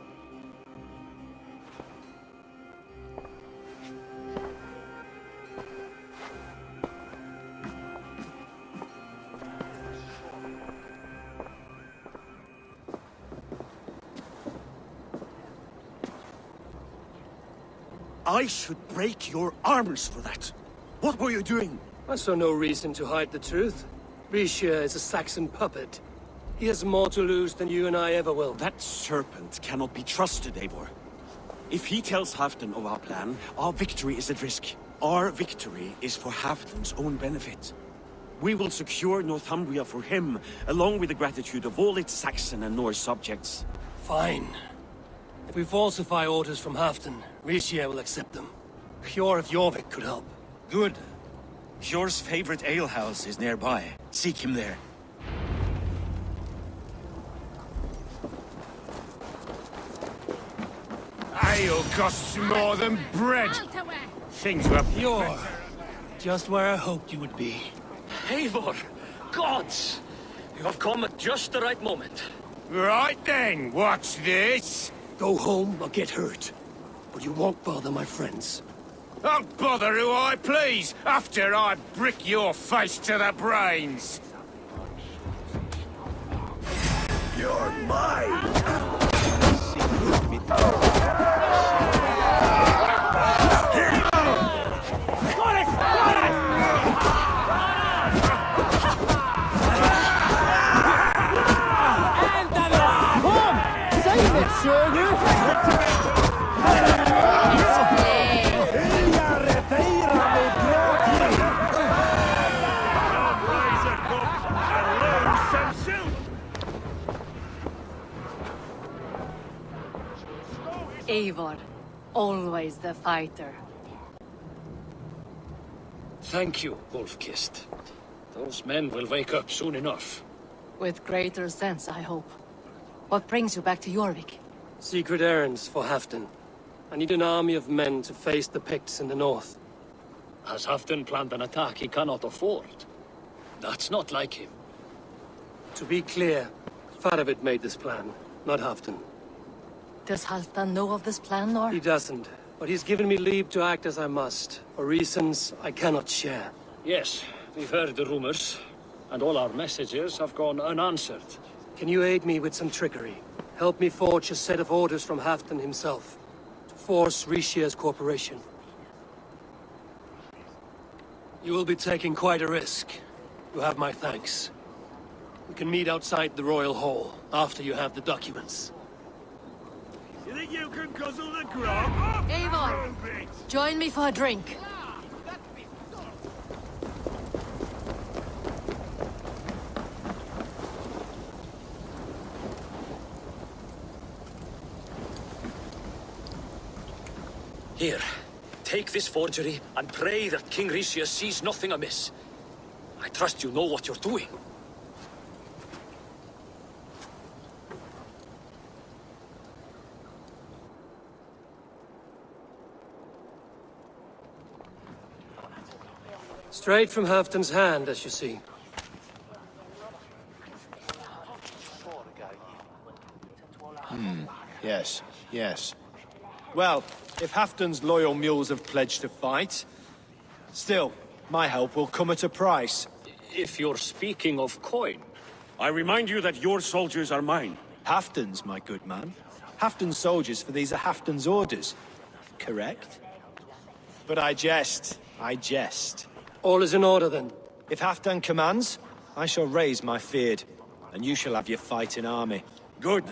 I should break your arms for that. What were you doing? I saw no reason to hide the truth. Rishia is a Saxon puppet. He has more to lose than you and I ever will. That serpent cannot be trusted, Eivor. If he tells Halfdan of our plan, our victory is at risk. Our victory is for Halfdan's own benefit. We will secure Northumbria for him, along with the gratitude of all its Saxon and Norse subjects. Fine. If we falsify orders from Halfdan, Rishia will accept them. Hjor of Jorvik could help. Good. Hjor's favorite alehouse is nearby. Seek him there. Ale costs more than bread. Things were Hjor, just where I hoped you would be. Eivor! Gods! You have come at just the right moment. Right then, what's this? Go home or get hurt. But you won't bother my friends. I'll bother who I please, after I brick your face to the brains. You're mine! Eivor, always the fighter. Thank you, Wolf-Kissed. Those men will wake up soon enough. With greater sense, I hope. What brings you back to Jorvik? Secret errands for Halfdan. I need an army of men to face the Picts in the north. Has Halfdan planned an attack he cannot afford? That's not like him. To be clear, Faravid made this plan, not Halfdan. Does Halfdan know of this plan, or? He doesn't, but he's given me leave to act as I must, for reasons I cannot share. Yes, we've heard the rumors, and all our messages have gone unanswered. Can you aid me with some trickery? Help me forge a set of orders from Halfdan himself, to force Rishia's corporation. You will be taking quite a risk. You have my thanks. We can meet outside the Royal Hall, after you have the documents. You think you can guzzle the grog? Eivor, join me for a drink. Here, take this forgery and pray that King Rishia sees nothing amiss. I trust you know what you're doing. Straight from Halfdan's hand, as you see. Yes, yes. Well, if Halfdan's loyal mules have pledged to fight, still, my help will come at a price. If you're speaking of coin. I remind you that your soldiers are mine. Halfdan's, my good man. Halfdan's soldiers, for these are Halfdan's orders. Correct? But I jest. I jest. All is in order, then. If Halfdan commands, I shall raise my feared, and you shall have your fighting army. Good.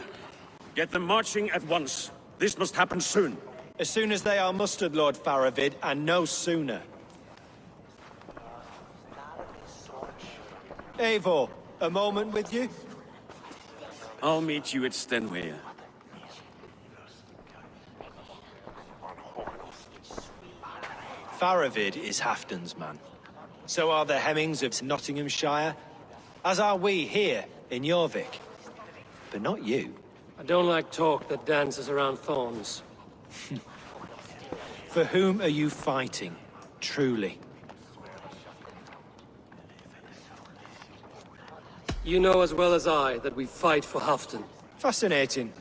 Get them marching at once. This must happen soon. As soon as they are mustered, Lord Faravid, and no sooner. Eivor, a moment with you? I'll meet you at Stenway. Faravid is Halfdan's man. So are the Hemmings of Nottinghamshire, as are we here in Jorvik. But not you. I don't like talk that dances around thorns. For whom are you fighting, truly? You know as well as I that we fight for Halfdan. Fascinating.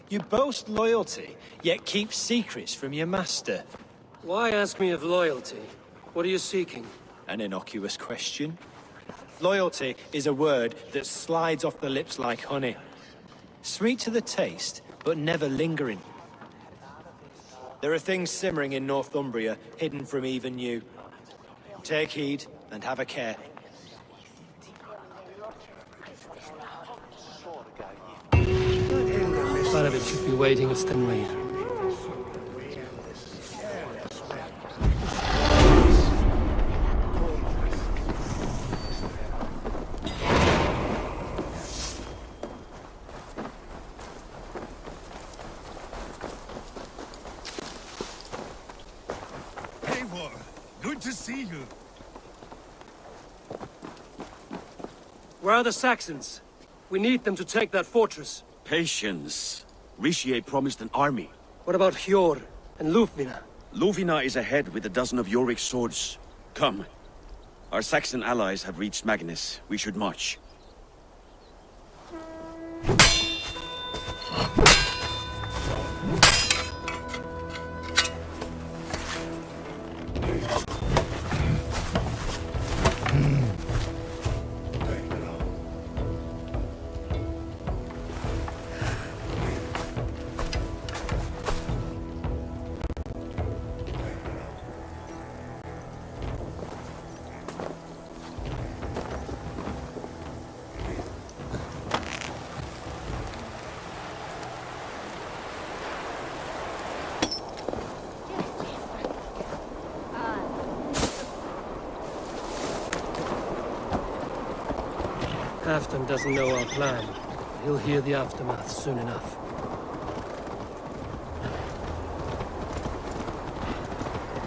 You boast loyalty, yet keep secrets from your master. Why ask me of loyalty? What are you seeking? An innocuous question. Loyalty is a word that slides off the lips like honey. Sweet to the taste, but never lingering. There are things simmering in Northumbria, hidden from even you. Take heed, and have a care. Faravid should be waiting at Stenway. Good to see you. Where are the Saxons? We need them to take that fortress. Patience. Rishier promised an army. What about Hjor and Lufvina? Lufvina is ahead with a dozen of Jorvik's swords. Come. Our Saxon allies have reached Magnus. We should march. Halfdan doesn't know our plan. He'll hear the aftermath soon enough.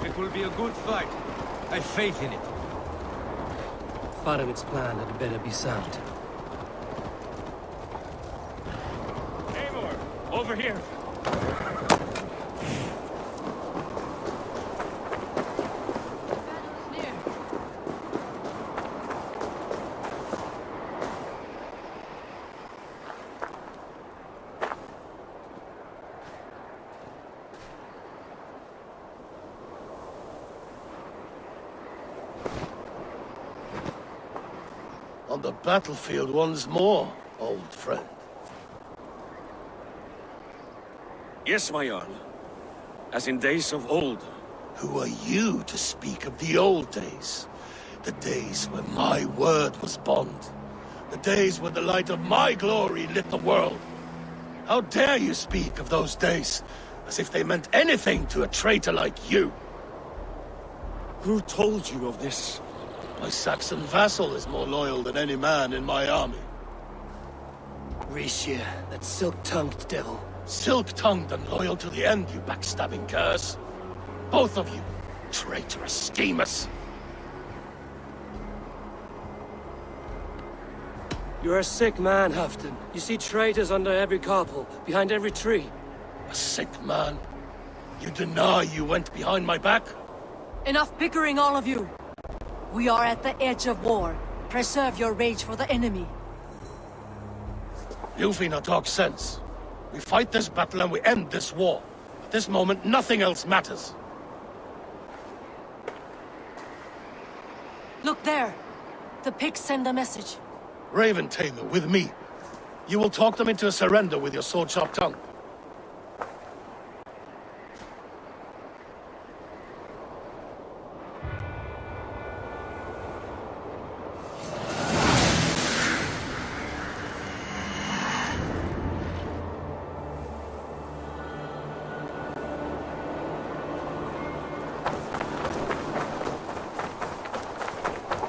It will be a good fight. I've faith in it. Part of its plan had better be sound. Eivor, over here. On the battlefield once more, old friend. Yes, my Jarl. As in days of old. Who are you to speak of the old days? The days when my word was bond. The days when the light of my glory lit the world. How dare you speak of those days, as if they meant anything to a traitor like you? Who told you of this? My Saxon vassal is more loyal than any man in my army. Eurvicscire, that silk-tongued devil. Silk-tongued and loyal to the end, you backstabbing curse. Both of you, traitorous schemers. You're a sick man, Halfdan. You see traitors under every couple, behind every tree. A sick man? You deny you went behind my back? Enough bickering, all of you! We are at the edge of war. Preserve your rage for the enemy. Ylfina talks sense. We fight this battle and we end this war. At this moment, nothing else matters. Look there! The pigs send a message. Raven Tamer, with me. You will talk them into a surrender with your sword-sharp tongue.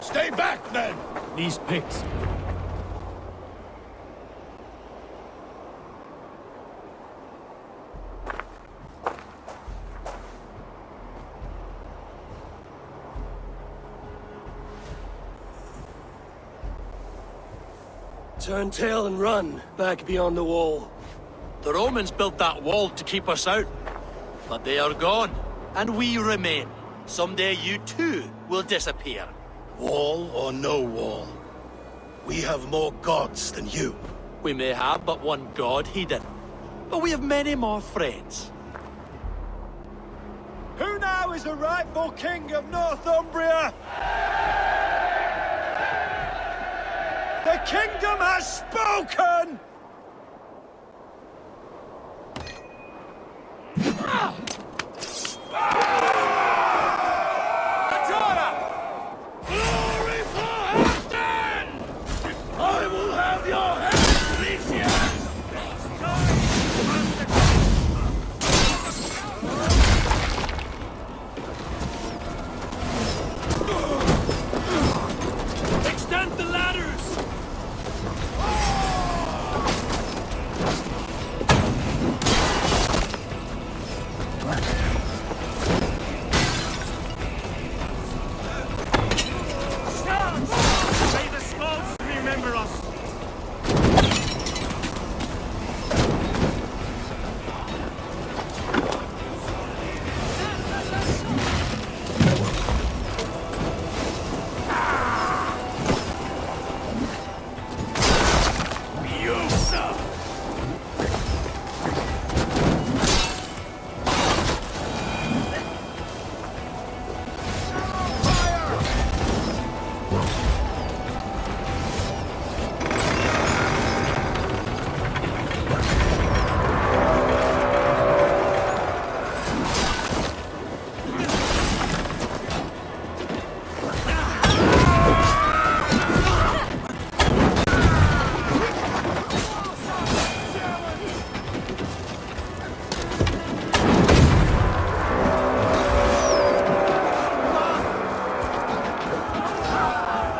Stay back, men! These pigs. Turn tail and run, back beyond the wall. The Romans built that wall to keep us out. But they are gone, and we remain. Someday you too will disappear. Wall or no wall, we have more gods than you. We may have but one god, Hedon. But we have many more friends. Who now is the rightful king of Northumbria? The kingdom has spoken! Glory for Halfdan! I will have your head, Lycia! Extend the ladders! May the skulls remember us!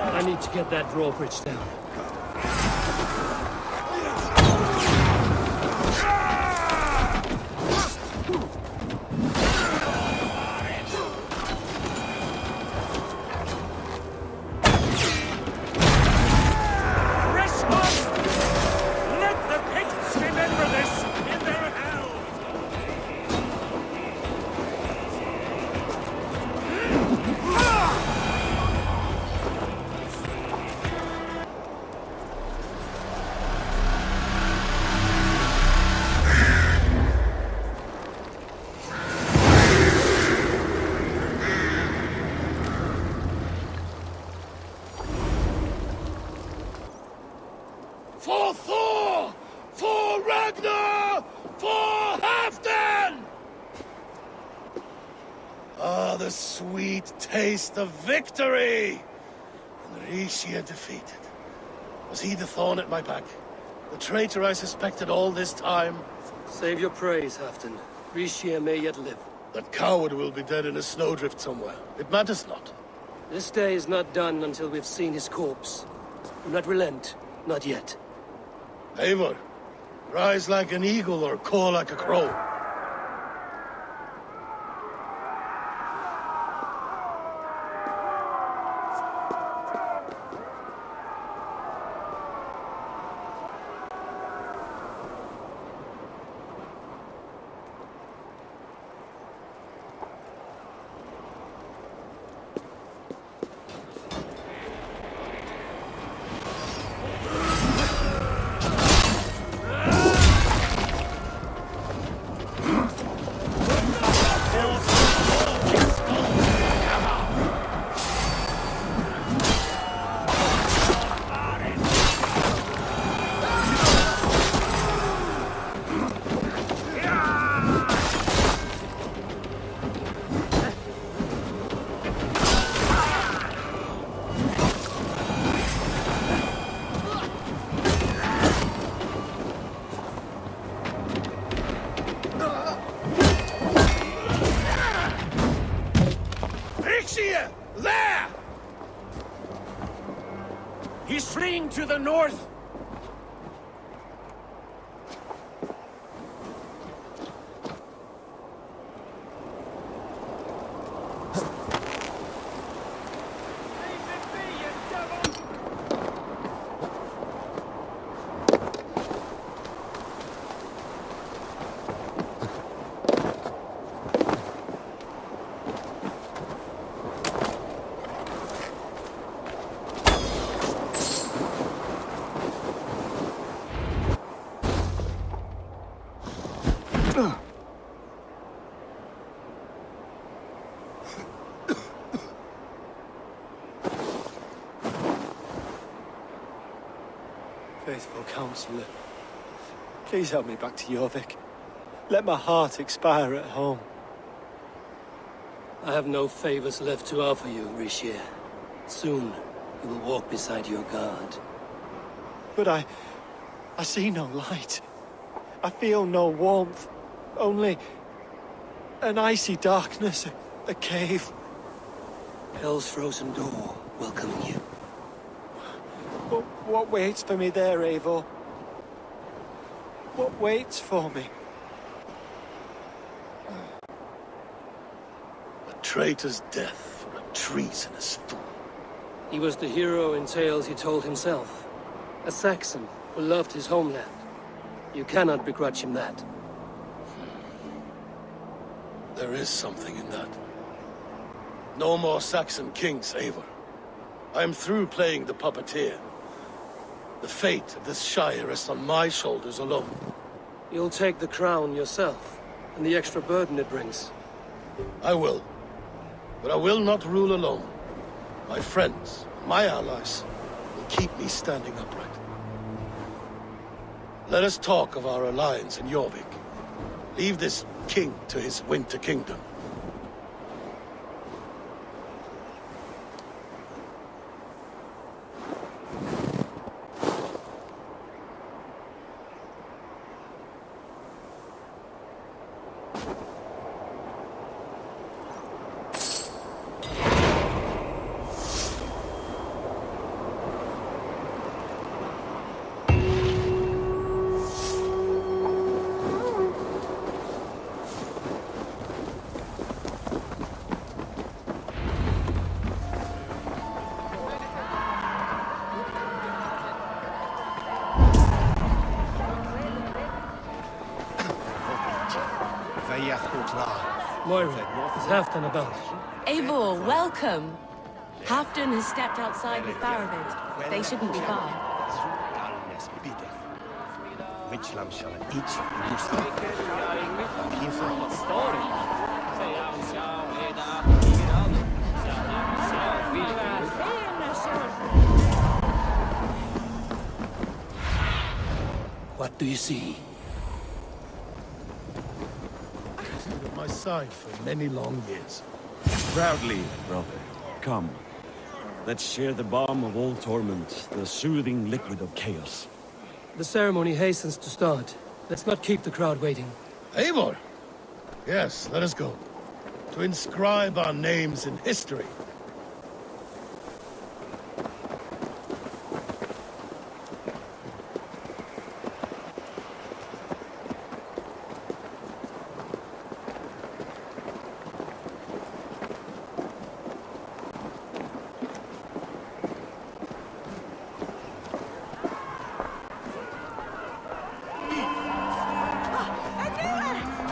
I need to get that drawbridge down. For Thor! For Ragnar! For Halfdan! Ah, the sweet taste of victory! And Rishia defeated. Was he the thorn at my back? The traitor I suspected all this time? Save your praise, Halfdan. Rishia may yet live. That coward will be dead in a snowdrift somewhere. It matters not. This day is not done until we've seen his corpse. Do not relent. Not yet. Eivor, rise like an eagle or caw like a crow. There! He's fleeing to the north! Faithful counselor, please help me back to Jorvik. Let my heart expire at home. I have no favors left to offer you, Rishia. Soon, you will walk beside your god. But I see no light. I feel no warmth. Only an icy darkness, a cave. Hell's frozen door welcoming you. What waits for me there, Eivor? What waits for me? A traitor's death for a treasonous fool. He was the hero in tales he told himself. A Saxon who loved his homeland. You cannot begrudge him that. There is something in that. No more Saxon kings, Eivor. I am through playing the puppeteer. The fate of this Shire rests on my shoulders alone. You'll take the crown yourself, and the extra burden it brings. I will. But I will not rule alone. My friends, my allies, will keep me standing upright. Let us talk of our alliance in Jorvik. Leave this king to his winter kingdom. Moira, is Halfdan about? Eivor, welcome. Halfdan has stepped outside with Baravid. They shouldn't be far. What do you see? Stood at my side for many long years. Proudly, brother. Come. Let's share the balm of all torment, the soothing liquid of chaos. The ceremony hastens to start. Let's not keep the crowd waiting. Eivor! Yes, let us go. To inscribe our names in history.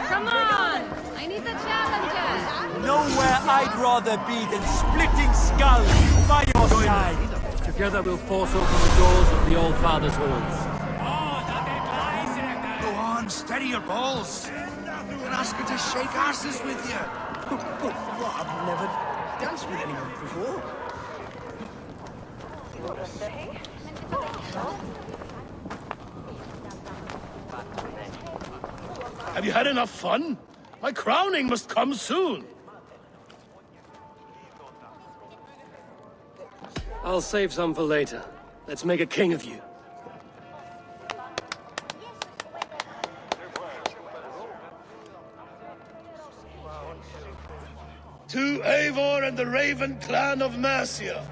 Come on! I need a challenger! Nowhere I'd rather be than splitting skulls by your side. Together we'll force open the doors of the Old Father's halls. Go on, steady your balls. And ask her to shake asses with you. What, I've never danced with anyone before. Have you had enough fun? My crowning must come soon. I'll save some for later. Let's make a king of you. To Eivor and the Raven clan of Mercia,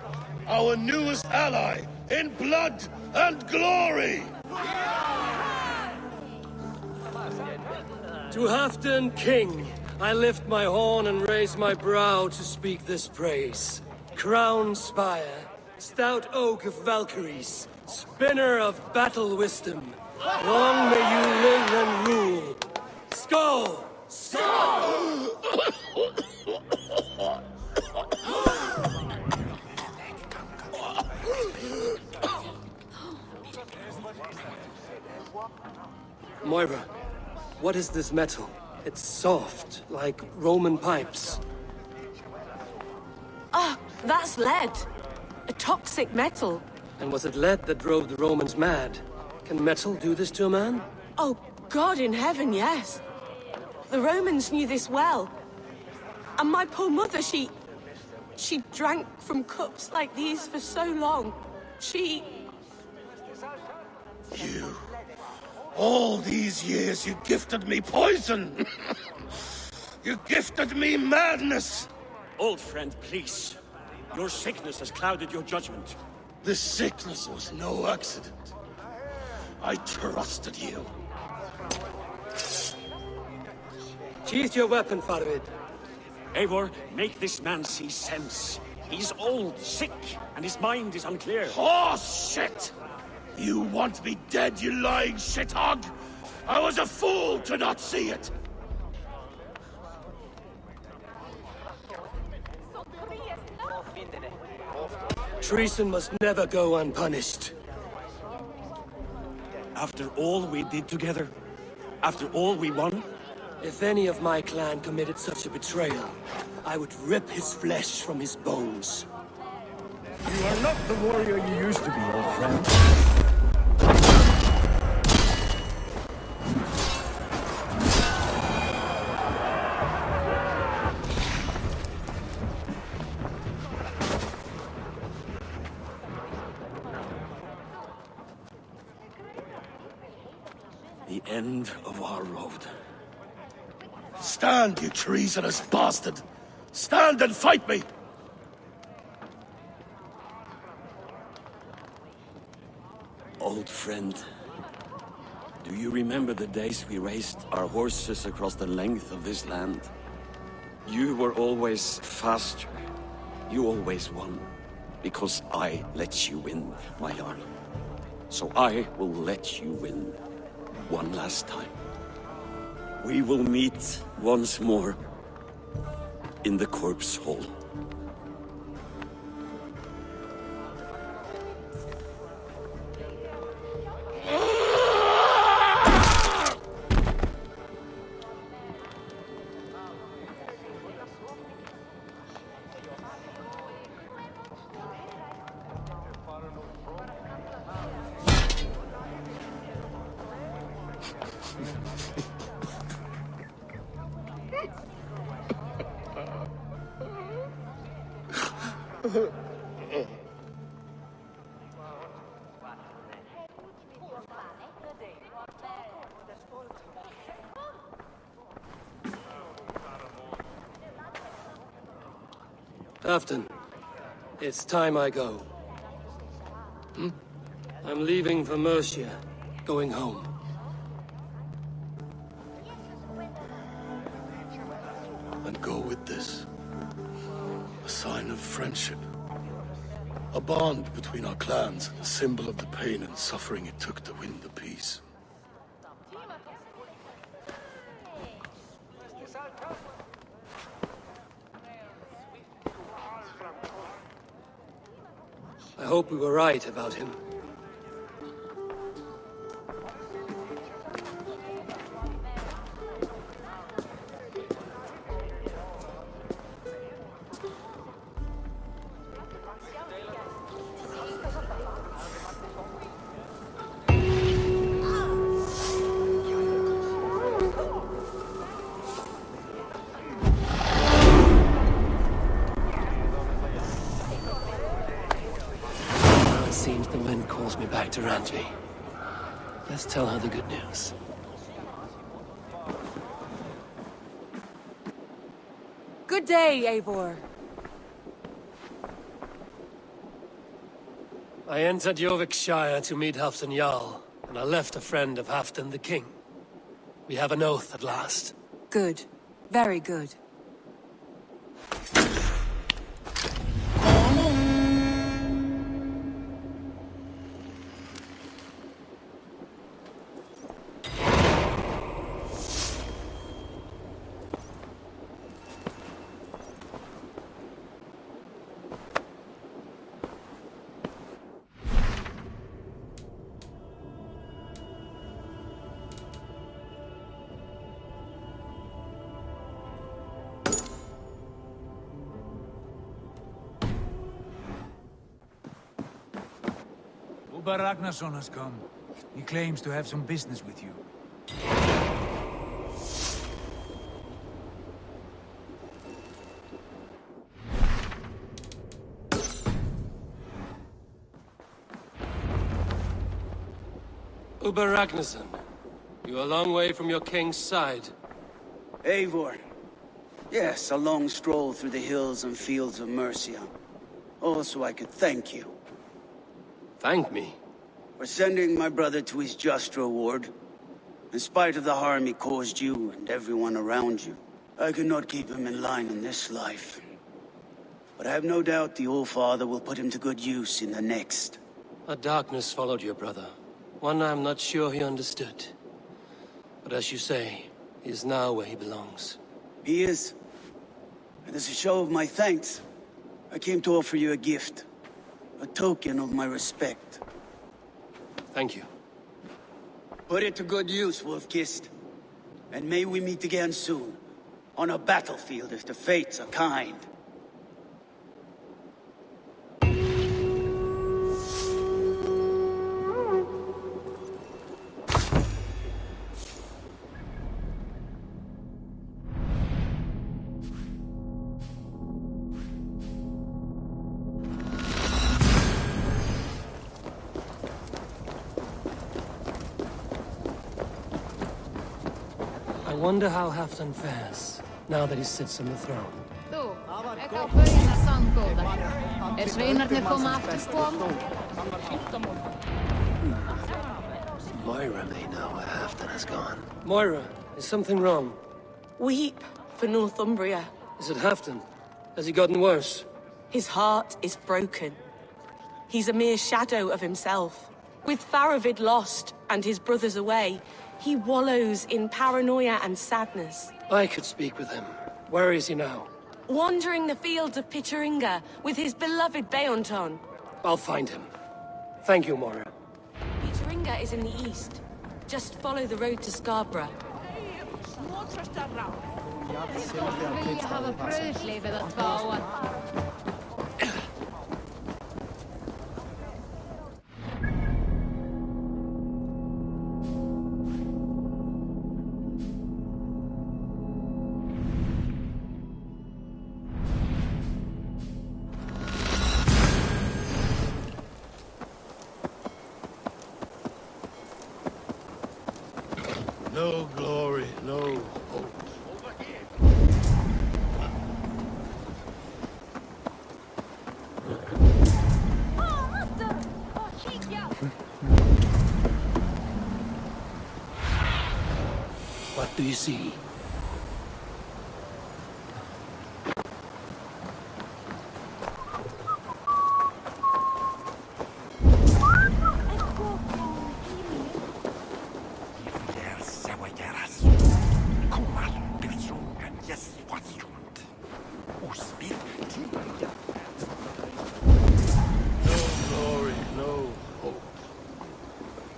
our newest ally in blood and glory! To Halfdan King, I lift my horn and raise my brow to speak this praise. Crown spire, stout oak of Valkyries, spinner of battle wisdom. Long may you live and rule. Skull! Skull! Moira, what is this metal? It's soft, like Roman pipes. Ah, that's lead. A toxic metal. And was it lead that drove the Romans mad? Can metal do this to a man? Oh, God in heaven, yes. The Romans knew this well. And my poor mother, she drank from cups like these for so long. You... All these years you gifted me poison! You gifted me madness! Old friend, please. Your sickness has clouded your judgment. This sickness was no accident. I trusted you. Sheath your weapon, Farvid. Eivor, make this man see sense. He's old, sick, and his mind is unclear. Horse shit! You want me dead, you lying shithog? I was a fool to not see it! Treason must never go unpunished. After all we did together? After all we won? If any of my clan committed such a betrayal, I would rip his flesh from his bones. You are not the warrior you used to be, old friend. The end of our road. Stand, you treasonous bastard! Stand and fight me! Old friend, do you remember the days we raced our horses across the length of this land? You were always faster. You always won. Because I let you win, my Jarl. So I will let you win. One last time. We will meet once more in the corpse hall. Afton, it's time I go. I'm leaving for Mercia, going home. And go with this. A sign of friendship. A bond between our clans and a symbol of the pain and suffering it took to win the peace. I hope we were right about him. Seems the wind calls me back to Randvi. Let's tell her the good news. Good day, Eivor. I entered Eurvicscire to meet Halfdan Jarl, and I left a friend of Halfdan the King. We have an oath at last. Good. Very good. Uber Ragnarsson has come. He claims to have some business with you. Uber Ragnarsson, you're a long way from your king's side. Eivor. Yes, a long stroll through the hills and fields of Mercia. Also, I could thank you. Thank me? For sending my brother to his just reward. In spite of the harm he caused you and everyone around you, I could not keep him in line in this life. But I have no doubt the All-Father will put him to good use in the next. A darkness followed your brother. One I'm not sure he understood. But as you say, he is now where he belongs. He is. And as a show of my thanks, I came to offer you a gift. A token of my respect. Thank you. Put it to good use, Wolf-Kissed. And may we meet again soon. On a battlefield if the fates are kind. I wonder how Halfdan fares, now that he sits on the throne. Þú, ekki á bauðina sandgóða. Sveinarnir koma aftur kom? Moira may know where Halfdan has gone. Moira, is something wrong? Weep for Northumbria. Is it Halfdan? Has he gotten worse? His heart is broken. He's a mere shadow of himself. With Faravid lost and his brothers away, he wallows in paranoia and sadness. I could speak with him. Where is he now? Wandering the fields of Pittaringa with his beloved Beonton. I'll find him. Thank you, Moira. Pittaringa is in the east. Just follow the road to Scarborough. Vilja hafa brauðsleifið að fá að... no hope. What do you see?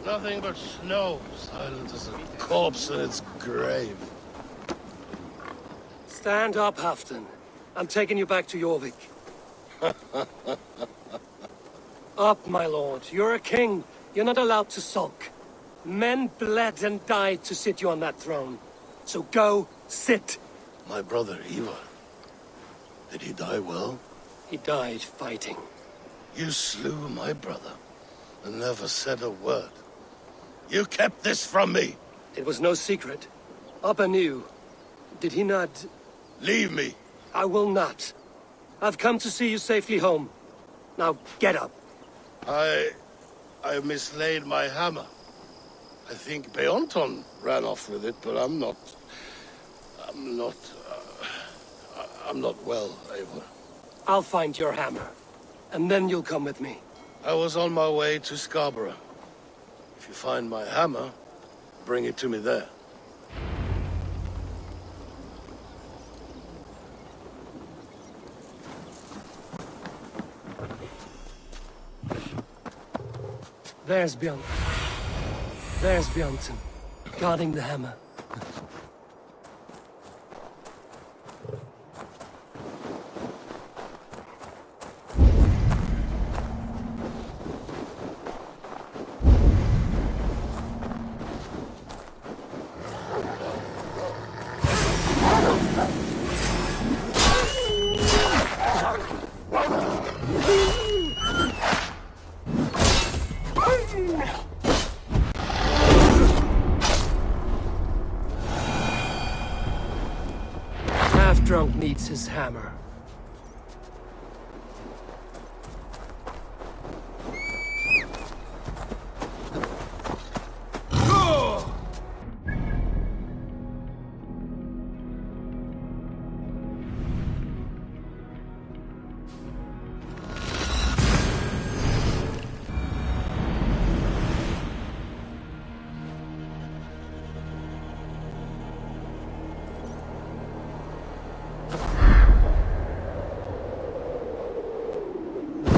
Nothing but snow, silent as a corpse in its grave. Stand up, Halfdan. I'm taking you back to Jorvik. Up, my lord. You're a king. You're not allowed to sulk. Men bled and died to sit you on that throne. So go, sit. My brother, Ivar. Did he die well? He died fighting. You slew my brother and never said a word. You kept this from me! It was no secret. Abba knew. Did he not... Leave me! I will not. I've come to see you safely home. Now, get up. I mislaid my hammer. I think Beonton ran off with it, but I'm not well, Eivor. I'll find your hammer. And then you'll come with me. I was on my way to Scarborough. If you find my hammer, bring it to me there. There's Bjornson, guarding the hammer. Half-drunk needs his hammer.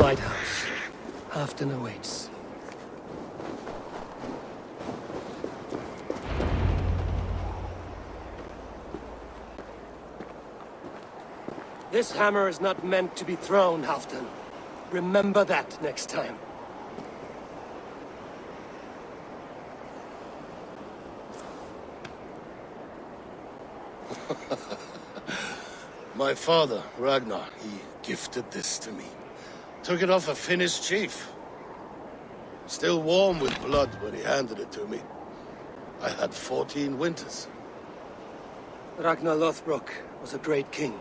Lighthouse. Halfdan awaits. This hammer is not meant to be thrown, Halfdan. Remember that next time. My father, Ragnar, he gifted this to me. Took it off a Finnish chief. Still warm with blood when he handed it to me. I had 14 winters. Ragnar Lothbrok was a great king.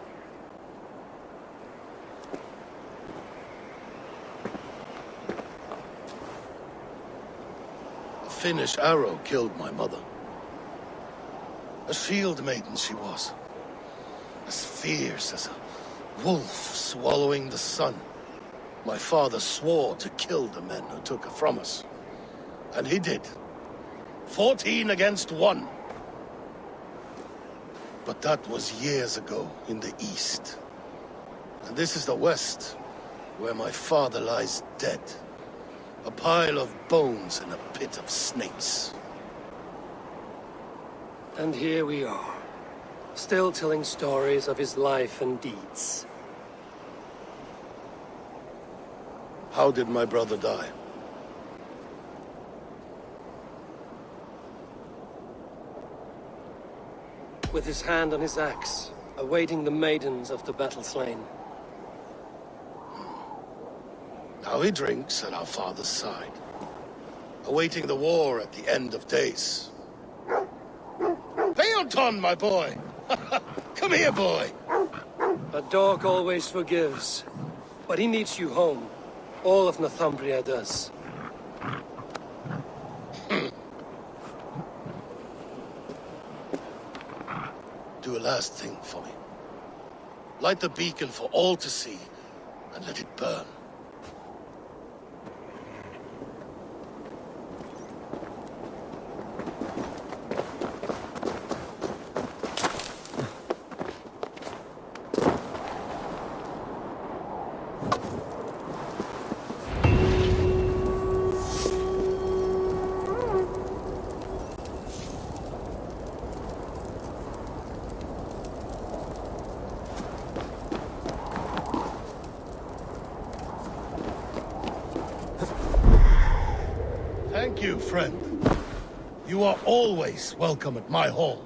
A Finnish arrow killed my mother. A shield maiden she was. As fierce as a wolf swallowing the sun. My father swore to kill the men who took her from us. And he did. 14 against 1. But that was years ago in the east. And this is the west, where my father lies dead. A pile of bones in a pit of snakes. And here we are, still telling stories of his life and deeds. How did my brother die? With his hand on his axe, awaiting the maidens of the battle slain. Now he drinks at our father's side, awaiting the war at the end of days. Well done, my boy. Come here, boy. A dog always forgives. But he needs you home. All of Northumbria does. Do a last thing for me. Light the beacon for all to see, and let it burn. Thank you, friend. You are always welcome at my hall.